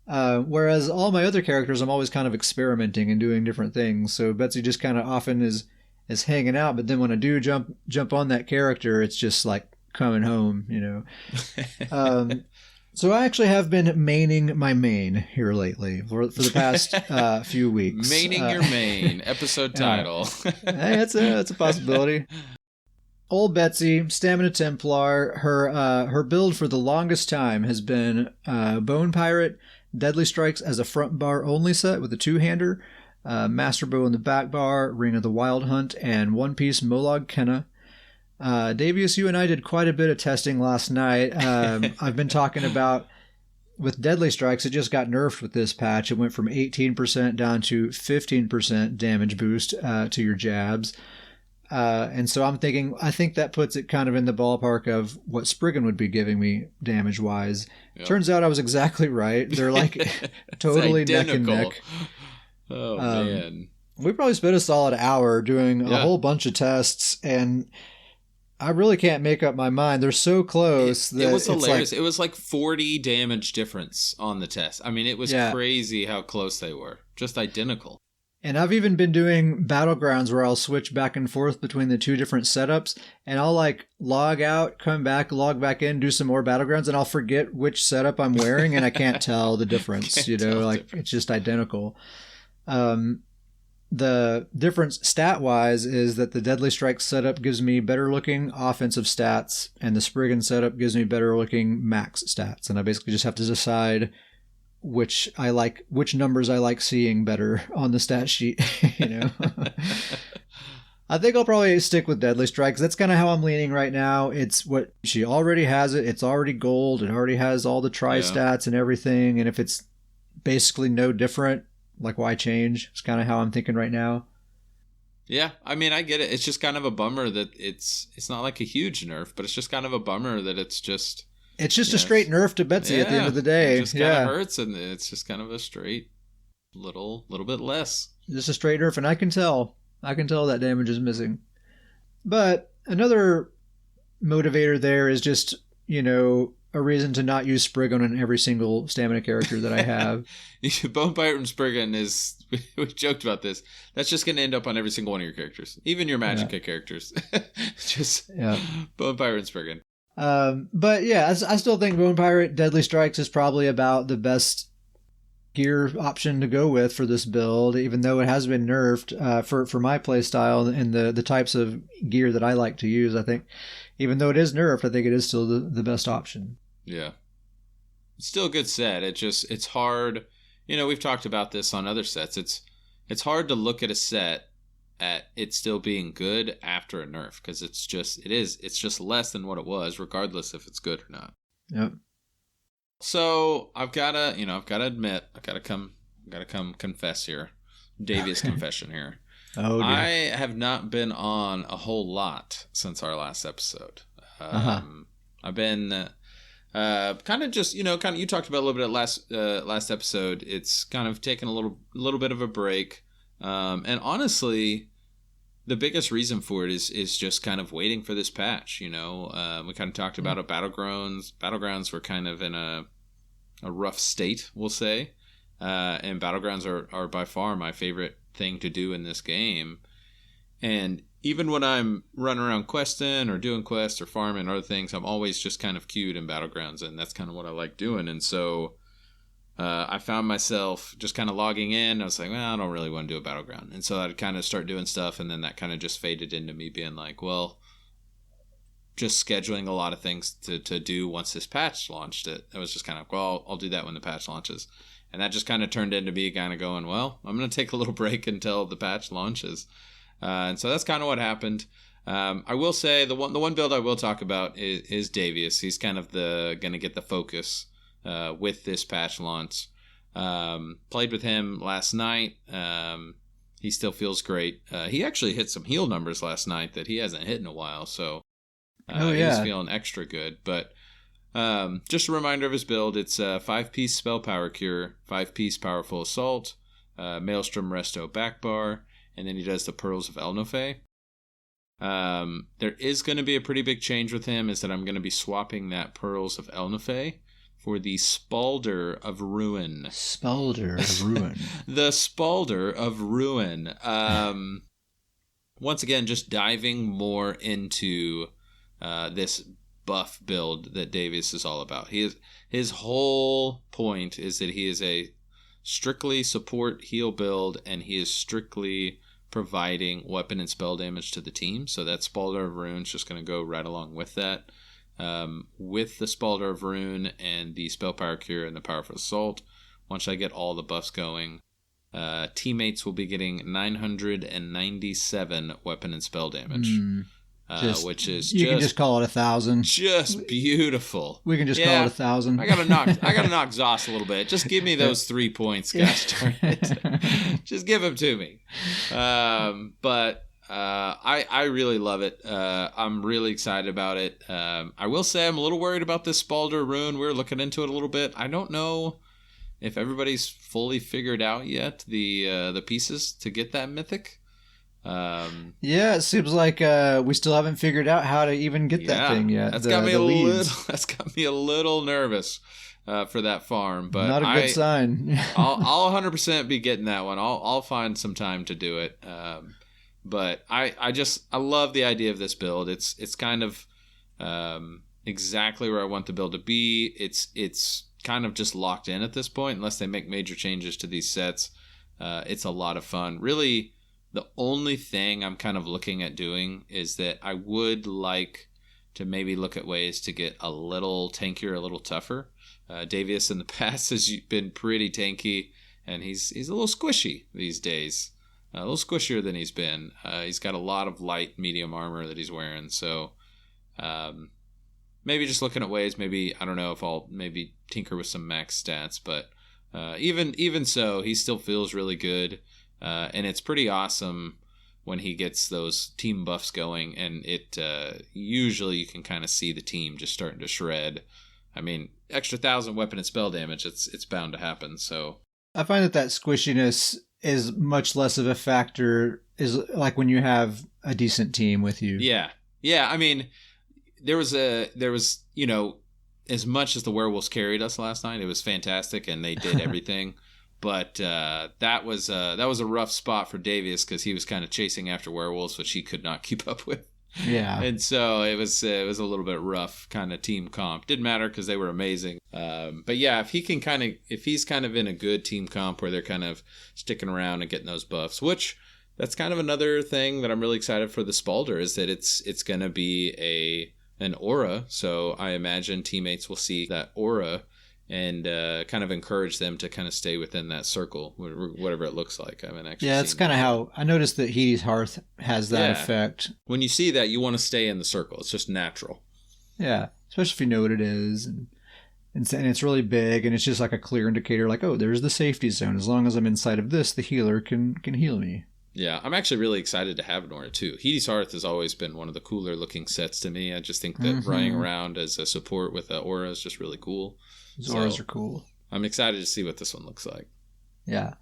Whereas all my other characters, I'm always kind of experimenting and doing different things. So Betsy just kind of often is hanging out. But then when I do jump on that character, it's just like coming home, you know. So I actually have been maining my main here lately for the past few weeks. Maining your main, episode title. Hey, it's a possibility. Old Betsy, stamina StamPlar, her build for the longest time has been Bone Pirate, Deadly Strikes as a front bar only set with a two-hander, Master Bow in the back bar, Ring of the Wild Hunt, and one-piece Molag Kenna. Davius, you and I did quite a bit of testing last night. I've been talking about with Deadly Strikes, it just got nerfed with this patch. It went from 18% down to 15% damage boost to your jabs. And so I think that puts it kind of in the ballpark of what Spriggan would be giving me damage-wise. Yep. Turns out I was exactly right. They're like totally neck and neck. Oh, man. We probably spent a solid hour doing a whole bunch of tests, and I really can't make up my mind. They're so close. It was hilarious. It was like 40 damage difference on the test. I mean, it was crazy how close they were. Just identical. And I've even been doing battlegrounds where I'll switch back and forth between the two different setups, and I'll like log out, come back, log back in, do some more battlegrounds, and I'll forget which setup I'm wearing, and I can't tell the difference. It's just identical. The difference stat-wise is that the Deadly Strike setup gives me better-looking offensive stats, and the Spriggan setup gives me better-looking max stats. And I basically just have to decide which numbers I like seeing better on the stat sheet. You know, I think I'll probably stick with Deadly Strike. That's kind of how I'm leaning right now. It's what she already has. It's already gold. It already has all the stats and everything. And if it's basically no different, like, why change? It's kind of how I'm thinking right now. Yeah, I mean, I get it. It's just kind of a bummer that it's not like a huge nerf, but it's just kind of a bummer that it's just a straight nerf to Betsy at the end of the day. It just kind of hurts, and it's just kind of a straight little bit less. Just a straight nerf, and I can tell that damage is missing. But another motivator there is just, you know, a reason to not use Spriggan on every single stamina character that I have. Bone Pirate and Spriggan is, we joked about this, that's just going to end up on every single one of your characters. Even your Magicka characters. Just Bone Pirate and Spriggan. But yeah, I still think Bone Pirate Deadly Strikes is probably about the best gear option to go with for this build, even though it has been nerfed for my playstyle and the types of gear that I like to use. I think even though it is nerfed, I think it is still the best option. Yeah. It's still a good set. It's hard. You know, we've talked about this on other sets. It's hard to look at a set at it still being good after a nerf, because it's just less than what it was, regardless if it's good or not. Yep. So I've gotta admit, I gotta come confess here. Davius confession here. Oh, dear. I have not been on a whole lot since our last episode. I've been kind of just, you talked about a little bit last episode. It's kind of taken a little bit of a break. And honestly, the biggest reason for it is just kind of waiting for this patch. We kind of talked about it. Battlegrounds were kind of in a rough state, we'll say. And Battlegrounds are by far my favorite thing to do in this game. And even when I'm running around questing or doing quests or farming or other things, I'm always just kind of queued in Battlegrounds, and that's kind of what I like doing. And so I found myself just kind of logging in. I was like, well, I don't really want to do a Battleground. And so I'd kind of start doing stuff, and then that kind of just faded into me being like, well, just scheduling a lot of things to do once this patch launched. It was just kind of, well, I'll do that when the patch launches. And that just kind of turned into me kind of going, well, I'm going to take a little break until the patch launches. And so that's kind of what happened. I will say the one build I will talk about is Davius. He's kind of going to get the focus with this patch launch. Played with him last night. He still feels great. He actually hit some heal numbers last night that he hasn't hit in a while. So he's feeling extra good. But just a reminder of his build. It's a 5-piece Spell Power Cure, 5-piece Powerful Assault, Maelstrom Resto Backbar, and then he does the Pearls of Elnofey. There is going to be a pretty big change with him, is that I'm going to be swapping that Pearls of Elnofey for the Spalder of Ruin. Spalder of Ruin. The Spalder of Ruin. Once again, just diving more into this buff build that Davius is all about. His whole point is that he is a strictly support heal build, and he is strictly providing weapon and spell damage to the team. So that Spalder of Rune's just going to go right along with that. With the Spalder of Rune and the Spell Power Cure and the Powerful Assault, once I get all the buffs going, teammates will be getting 997 weapon and spell damage. Which is you can just call it 1,000. Just beautiful. We can just call it 1,000. I gotta knock Zoss a little bit. Just give me those 3 points, gosh darn it. Just give them to me. But I really love it. I'm really excited about it. I will say I'm a little worried about this Spalder Rune. We're looking into it a little bit. I don't know if everybody's fully figured out yet the pieces to get that mythic. It seems like we still haven't figured out how to even get that thing yet. That's got me a little nervous for that farm, but not a good sign. I'll 100% be getting that one. I'll find some time to do it. But I love the idea of this build. It's kind of exactly where I want the build to be. It's kind of just locked in at this point, unless they make major changes to these sets. It's a lot of fun. Really, the only thing I'm kind of looking at doing is that I would like to maybe look at ways to get a little tankier, a little tougher. Davius in the past has been pretty tanky, and he's a little squishy these days. A little squishier than he's been. He's got a lot of light, medium armor that he's wearing. So maybe just looking at ways, maybe, I don't know if I'll maybe tinker with some max stats. But even so, he still feels really good. And it's pretty awesome when he gets those team buffs going. And it usually you can kind of see the team just starting to shred. I mean, extra 1,000 weapon and spell damage, it's bound to happen. So I find that squishiness is much less of a factor is like when you have a decent team with you. Yeah. I mean, there was as much as the werewolves carried us last night, it was fantastic, and they did everything. But that was a rough spot for Davius, because he was kind of chasing after werewolves, which he could not keep up with. Yeah, and so it was a little bit rough kind of team comp. Didn't matter because they were amazing. But yeah, if he's kind of in a good team comp where they're kind of sticking around and getting those buffs, which that's kind of another thing that I'm really excited for the Spalder, is that it's going to be an aura. So I imagine teammates will see that aura and kind of encourage them to kind of stay within that circle, whatever it looks like. I haven't actually. Yeah, it's kind of how I noticed that Hades Hearth has that effect. When you see that, you want to stay in the circle. It's just natural. Yeah, especially if you know what it is, and it's really big, and it's just like a clear indicator, like, oh, there's the safety zone. As long as I'm inside of this, the healer can heal me. Yeah, I'm actually really excited to have an aura too. Hades Hearth has always been one of the cooler looking sets to me. I just think that running around as a support with an aura is just really cool. Those auras are cool. I'm excited to see what this one looks like. Yeah.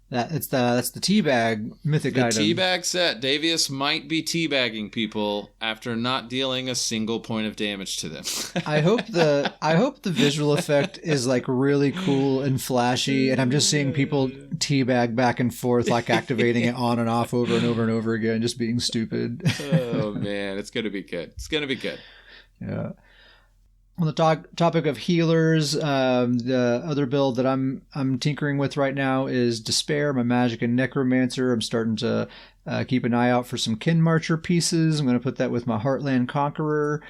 That's the teabag mythic item. The teabag set. Davius might be teabagging people after not dealing a single point of damage to them. I hope the visual effect is like really cool and flashy, and I'm just seeing people teabag back and forth, like activating it on and off over and over and over again, just being stupid. Oh man, it's gonna be good. It's gonna be good. Yeah. On the topic of healers, the other build that I'm tinkering with right now is Despair, my magic and necromancer. I'm starting to keep an eye out for some Kin Marcher pieces. I'm going to put that with my Heartland Conqueror.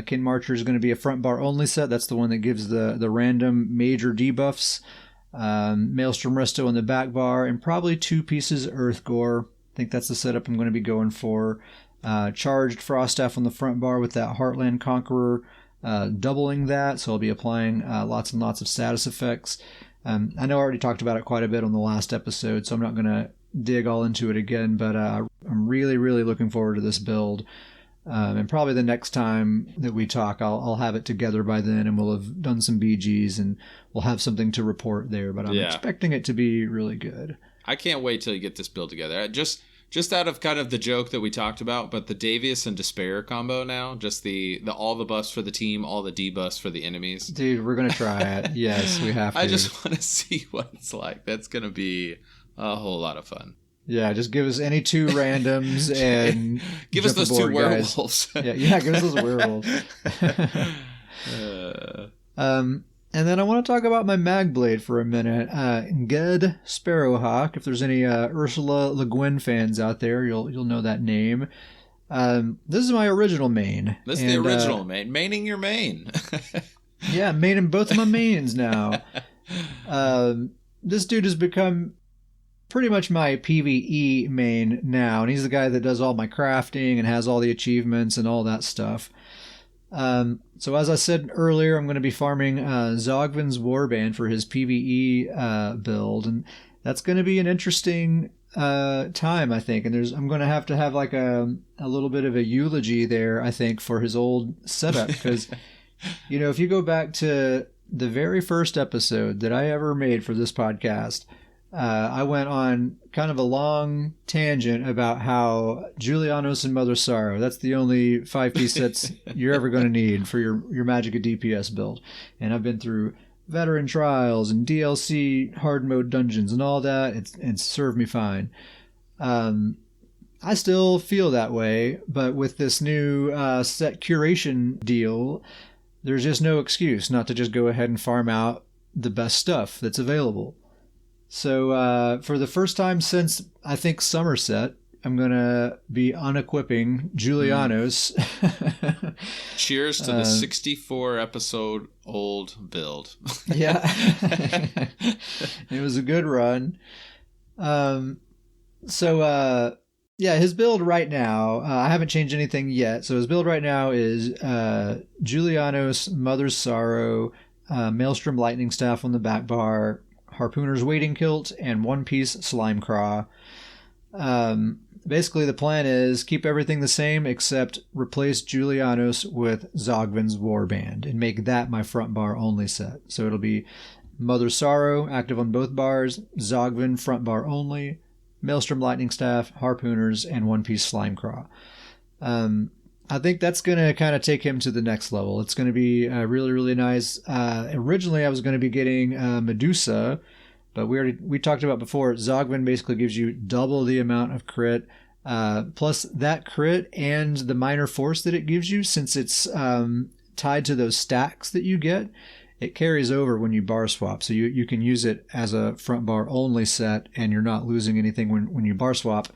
Kin Marcher is going to be a front bar only set. That's the one that gives the random major debuffs. Maelstrom Resto on the back bar, and probably 2 pieces Earth Gore. I think that's the setup I'm going to be going for. Charged Frost Staff on the front bar with that Heartland Conqueror. Doubling that, so I'll be applying lots and lots of status effects. I know I already talked about it quite a bit on the last episode, so I'm not going to dig all into it again, but I'm really, really looking forward to this build. And probably the next time that we talk, I'll have it together by then, and we'll have done some BGs, and we'll have something to report there, but I'm expecting it to be really good. I can't wait till you get this build together. Just out of kind of the joke that we talked about, but the Davius and Despair combo now, just the all the buffs for the team, all the debuffs for the enemies. Dude, we're going to try it. Yes, we have to. I just want to see what it's like. That's going to be a whole lot of fun. Yeah, just give us any 2 randoms and give us those 2 werewolves. yeah, give us those werewolves. And then I want to talk about my magBlade for a minute. Ged Sparrowhawk. If there's any Ursula Le Guin fans out there, you'll know that name. This is my original main. This is the original main. Maining your main. Yeah, maining both of my mains now. This dude has become pretty much my PvE main now, and he's the guy that does all my crafting and has all the achievements and all that stuff. So as I said earlier, I'm going to be farming Zogvin's Warband for his PvE build, and that's going to be an interesting time, I think. And I'm going to have like a little bit of a eulogy there, I think, for his old setup, because if you go back to the very first episode that I ever made for this podcast, I went on kind of a long tangent about how Julianos and Mother Sorrow, that's the only 5-piece sets you're ever going to need for your Magicka DPS build. And I've been through veteran trials and DLC hard mode dungeons and all that. It's served me fine. I still feel that way, but with this new set curation deal, there's just no excuse not to just go ahead and farm out the best stuff that's available. So for the first time since, I think, Somerset, I'm going to be unequipping Julianos. Cheers to the 64-episode old build. Yeah. It was a good run. His build right now, I haven't changed anything yet. So his build right now is Julianos, Mother's Sorrow, Maelstrom Lightning Staff on the back bar, Harpooner's Wading Kilt, and 1-piece Slime Craw. Basically, the plan is keep everything the same except replace Julianos with Zogvin's Warband and make that my front bar only set. So it'll be Mother Sorrow, active on both bars, Zogvin, front bar only, Maelstrom Lightning Staff, Harpooners, and 1-piece Slime Craw. I think that's going to kind of take him to the next level. It's going to be really, really nice. Originally, I was going to be getting Medusa, but we talked about before, Zogvin basically gives you double the amount of crit, plus that crit and the minor force that it gives you, since it's tied to those stacks that you get, it carries over when you bar swap. So you can use it as a front bar only set, and you're not losing anything when you bar swap.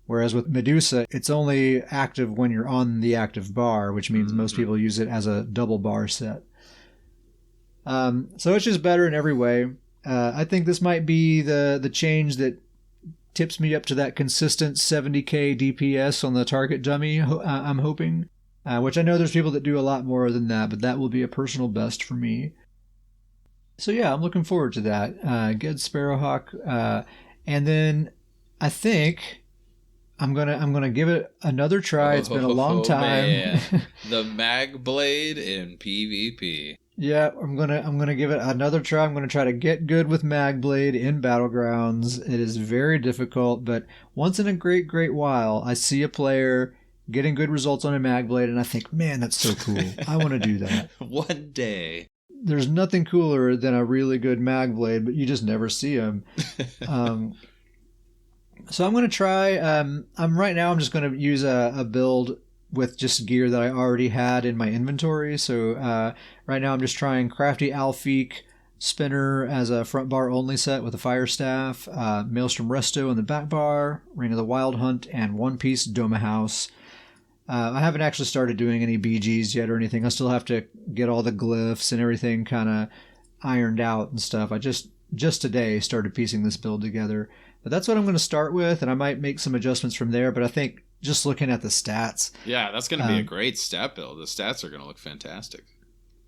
Whereas with Medusa, it's only active when you're on the active bar, which means most people use it as a double bar set. So it's just better in every way. I think this might be the change that tips me up to that consistent 70k DPS on the target dummy, I'm hoping. Which I know there's people that do a lot more than that, but that will be a personal best for me. So yeah, I'm looking forward to that. Ged Sparrowhawk. And then I think I'm gonna give it another try. It's been a long time. Man. The magBlade in PvP. Yeah, I'm gonna give it another try. I'm gonna try to get good with magBlade in Battlegrounds. It is very difficult, but once in a great while, I see a player getting good results on a magBlade, and I think, man, that's so cool. I want to do that. One day. There's nothing cooler than a really good magBlade, but you just never see them. So I'm going to try. I'm just going to use a build with just gear that I already had in my inventory. So right now I'm just trying Crafty Alfiq Spinner as a front bar only set with a fire staff, Maelstrom Resto in the back bar, Reign of the Wild Hunt, and One Piece Doma House. I haven't actually started doing any BGs yet or anything. I still have to get all the glyphs and everything kind of ironed out and stuff. I just today started piecing this build together. But that's what I'm going to start with, and I might make some adjustments from there. But I think just looking at the stats... Yeah, that's going to be a great stat build. The stats are going to look fantastic.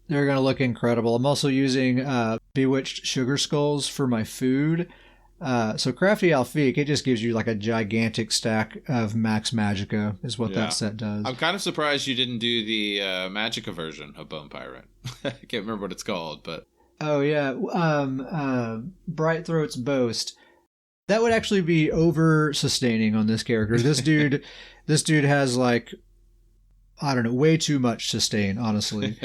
They're going to look incredible. I'm also using Bewitched Sugar Skulls for my food. So Crafty Alfiq, it just gives you like a gigantic stack of Max Magicka is what that set does. I'm kind of surprised you didn't do the Magicka version of Bone Pirate. I can't remember what it's called, but... Oh, yeah. Brightthroat's Boast. That would actually be over-sustaining on this character. This dude has like, I don't know, way too much sustain, honestly.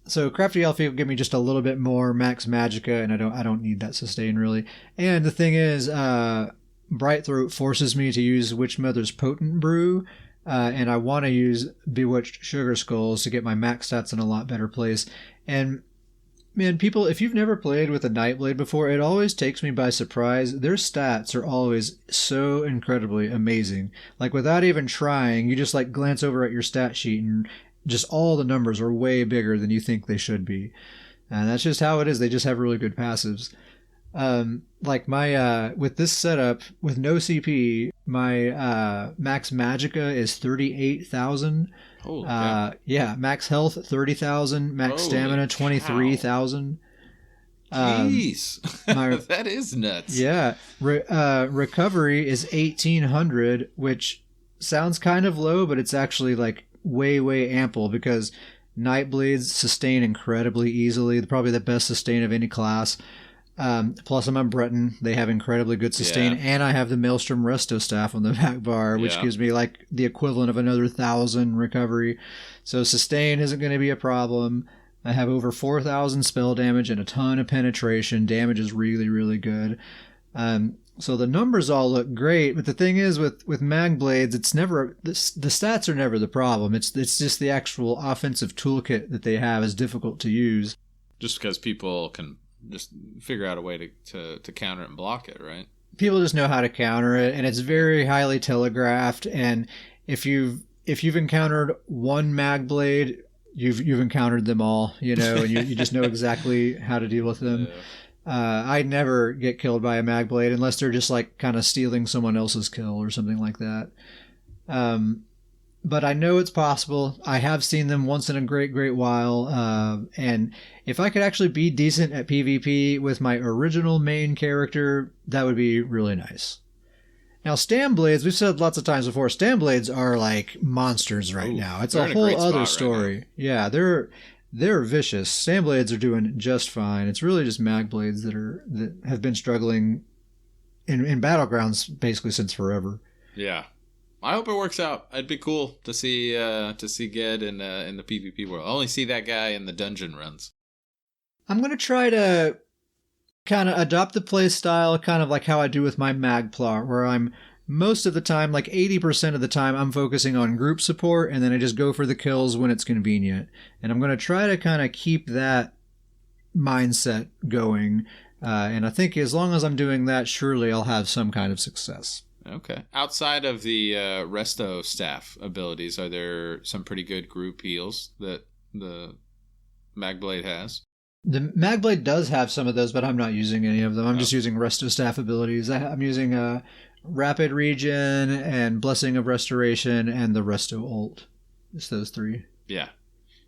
So Crafty Alfiq will give me just a little bit more Max Magicka, and I don't need that sustain really. And the thing is, Brightthroat forces me to use Witchmother's Potent Brew, and I want to use Bewitched Sugar Skulls to get my max stats in a lot better place. And man, people, if you've never played with a Nightblade before, it always takes me by surprise. Their stats are always so incredibly amazing. Like without even trying, you just like glance over at your stat sheet and just all the numbers are way bigger than you think they should be. And that's just how it is. They just have really good passives. Like my, with this setup, with no CP, my Max Magicka is 38,000. Yeah, max health 30,000, max stamina 23,000. Jeez, that is nuts. Yeah, recovery is 1,800, which sounds kind of low, but it's actually like way ample because Nightblades sustain incredibly easily. They're probably the best sustain of any class. Plus I'm on Breton. They have incredibly good sustain, and I have the Maelstrom Resto staff on the back bar, which gives me like the equivalent of another 1,000 recovery. So sustain isn't going to be a problem. I have over 4,000 spell damage and a ton of penetration. Damage is really good. So the numbers all look great, but the thing is with magBlades, it's never the stats are never the problem. It's just the actual offensive toolkit that they have is difficult to use. Just because people can just figure out a way to counter it and block it, right? People just know how to counter it, and it's very highly telegraphed. And if you've encountered one magBlade, you've encountered them all, you know, and you just know exactly how to deal with them. I never get killed by a magBlade unless they're just like kind of stealing someone else's kill or something like that. But I know it's possible. I have seen them once in a great while. And if I could actually be decent at PvP with my original main character, that would be really nice. Now, StamBlades, we've said lots of times before, StamBlades are like monsters right now. It's a whole other story. Right, yeah, they're vicious. StamBlades are doing just fine. It's really just magBlades that have been struggling in Battlegrounds basically since forever. Yeah. I hope it works out. It'd be cool to see Ged in the PvP world. I only see that guy in the dungeon runs. I'm gonna try to kind of adopt the play style, kind of like how I do with my magPlar, where I'm most of the time, like 80% of the time, I'm focusing on group support, and then I just go for the kills when it's convenient. And I'm gonna try to kind of keep that mindset going. And I think as long as I'm doing that, surely I'll have some kind of success. Okay. Outside of the Resto staff abilities, are there some pretty good group heals that the magBlade has? The magBlade does have some of those, but I'm not using any of them. I'm just using Resto staff abilities. I'm using Rapid Regen and Blessing of Restoration and the Resto ult. It's those three. Yeah.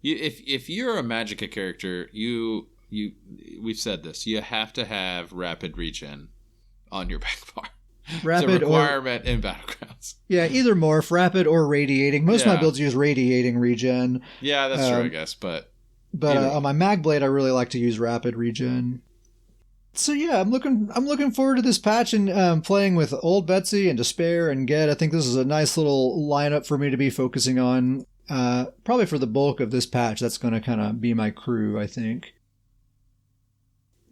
If you're a Magicka character, we've said this, you have to have Rapid Regen on your back bar. Rapid it's a requirement in Battlegrounds. Yeah, either morph, rapid or radiating. Most of my builds use radiating regen. Yeah, that's true, I guess. But on my magBlade, I really like to use rapid regen. So yeah, I'm looking forward to this patch and playing with Old Betsy and Despair and Ged. I think this is a nice little lineup for me to be focusing on. Probably for the bulk of this patch, that's going to kind of be my crew, I think.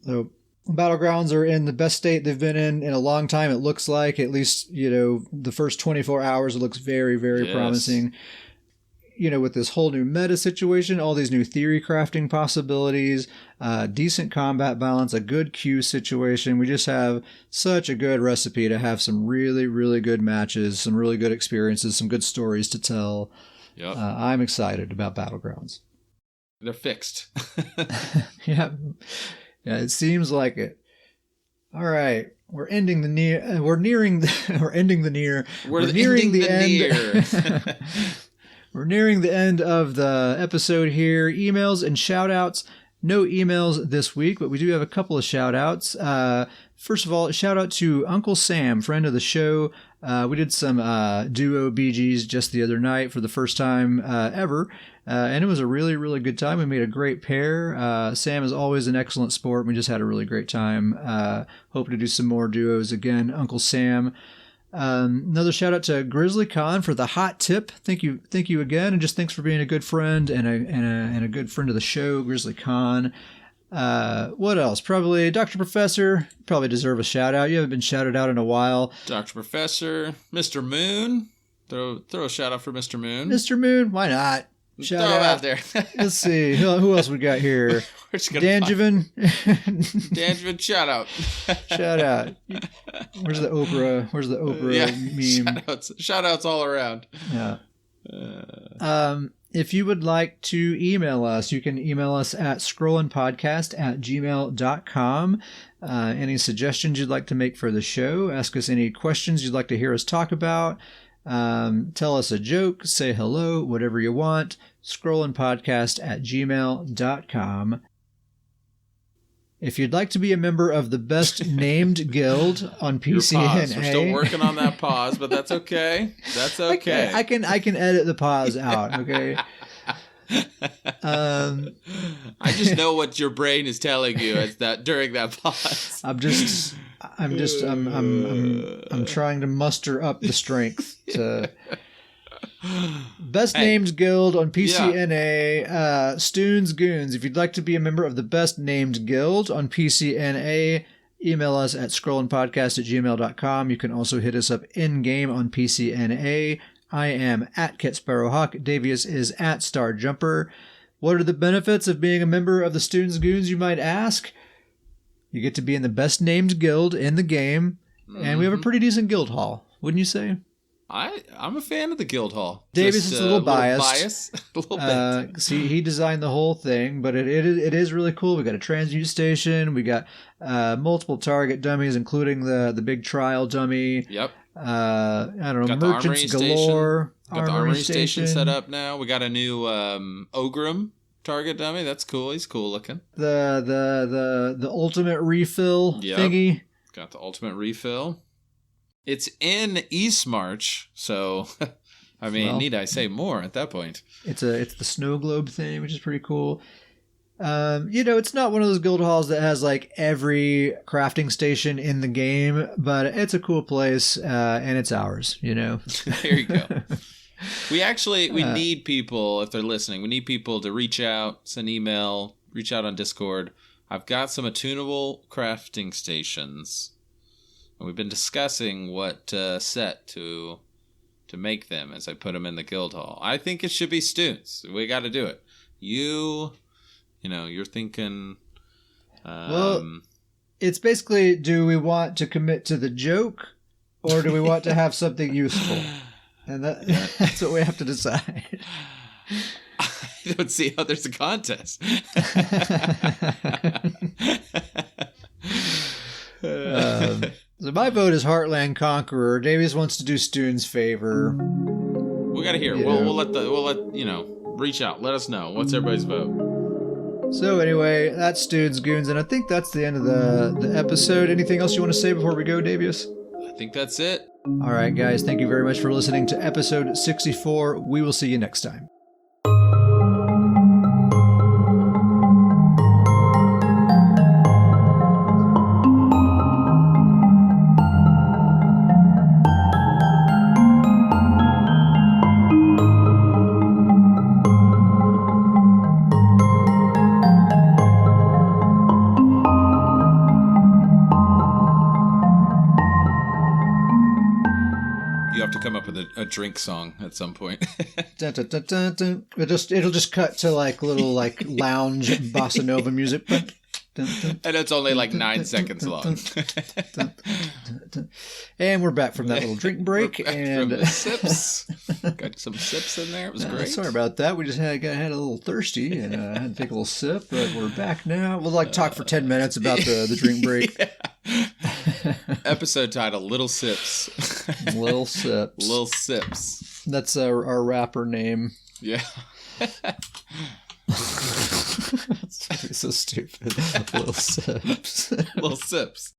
So Battlegrounds are in the best state they've been in a long time. It looks like, at least, the first 24 hours, it looks very, very promising. With this whole new meta situation, all these new theory crafting possibilities, decent combat balance, a good queue situation. We just have such a good recipe to have some really, really good matches, some really good experiences, some good stories to tell. Yep. I'm excited about Battlegrounds. They're fixed. Yeah, it seems like it. All right, we're ending the near. We're nearing the end. We're nearing the end of the episode here. Emails and shout-outs. No emails this week, but we do have a couple of shout-outs. First of all, a shout-out to Uncle Sam, friend of the show. We did some duo BGs just the other night for the first time ever, and it was a really, really good time. We made a great pair. Sam is always an excellent sport. We just had a really great time. Hope to do some more duos again. Uncle Sam. Another shout out to Grizzly Khan for the hot tip. Thank you again, and just thanks for being a good friend and a good friend of the show, Grizzly Khan. What else? Probably Dr. Professor. Probably deserve a shout out. You haven't been shouted out in a while. Dr. Professor, Mr. Moon. Throw a shout out for Mr. Moon. Mr. Moon, why not? Shout out there. Let's see. Who else we got here? Danjevin. Danjevin, shout out. Shout out. Where's the Oprah meme? Shout outs all around. Yeah. If you would like to email us, you can email us at scrollandpodcast@gmail.com. Any suggestions you'd like to make for the show, ask us any questions you'd like to hear us talk about, tell us a joke, say hello, whatever you want, scrollandpodcast@gmail.com. If you'd like to be a member of the best named guild on PCNA, we're still working on that pause, but that's okay. That's okay. I can edit the pause out. Okay. I just know what your brain is telling you is that during that pause. I'm trying to muster up the strength to. Best named guild on PCNA, Stoons Goons. If you'd like to be a member of the best named guild on PCNA, email us at scrollandpodcast@gmail.com. You can also hit us up in-game on PCNA. I am at Kit Sparrowhawk. Davius is at Starjumper. What are the benefits of being a member of the Stoons Goons, you might ask? You get to be in the best named guild in the game, and we have a pretty decent guild hall, wouldn't you say? I'm a fan of the guild hall. Davis is a little biased. A little bit. See, he designed the whole thing, but it is really cool. We got a transmute station. We got multiple target dummies, including the big trial dummy. Yep. I don't know, merchants galore. Got the armory station set up now. We got a new Ogrim target dummy. That's cool. He's cool looking. The ultimate refill thingy. Got the ultimate refill. It's in East March, so I mean, need I say more at that point? It's the snow globe thing, which is pretty cool. It's not one of those guild halls that has like every crafting station in the game, but it's a cool place, and it's ours. There you go. We need people, if they're listening, we need people to reach out, send email, reach out on Discord. I've got some attunable crafting stations. We've been discussing what set to make them as I put them in the guild hall. I think it should be Stoons. We got to do it. You're thinking. It's basically: do we want to commit to the joke, or do we want to have something useful? And that's what we have to decide. I don't see how there's a contest. So my vote is Heartland Conqueror. Davies wants to do Stoon's favor. We gotta hear. We'll let reach out. Let us know. What's everybody's vote? So anyway, that's Stoon's Goons, and I think that's the end of the episode. Anything else you want to say before we go, Davies? I think that's it. All right, guys. Thank you very much for listening to episode 64. We will see you next time. Come up with a drink song at some point. Dun, dun, dun, dun, dun. It'll just cut to like little like lounge bossa nova music. Dun, dun, dun, and it's only like 9 seconds long. And we're back from that little drink break. And from the sips. Got some sips in there. It was great. Sorry about that. We just had a little thirsty and had to take a little sip, but we're back now. We'll talk for 10 minutes about the drink break. Yeah. Episode title, Little Sips. Little Sips. Little Sips. That's our rapper name. Yeah. That's so stupid. Little Sips. Little Sips.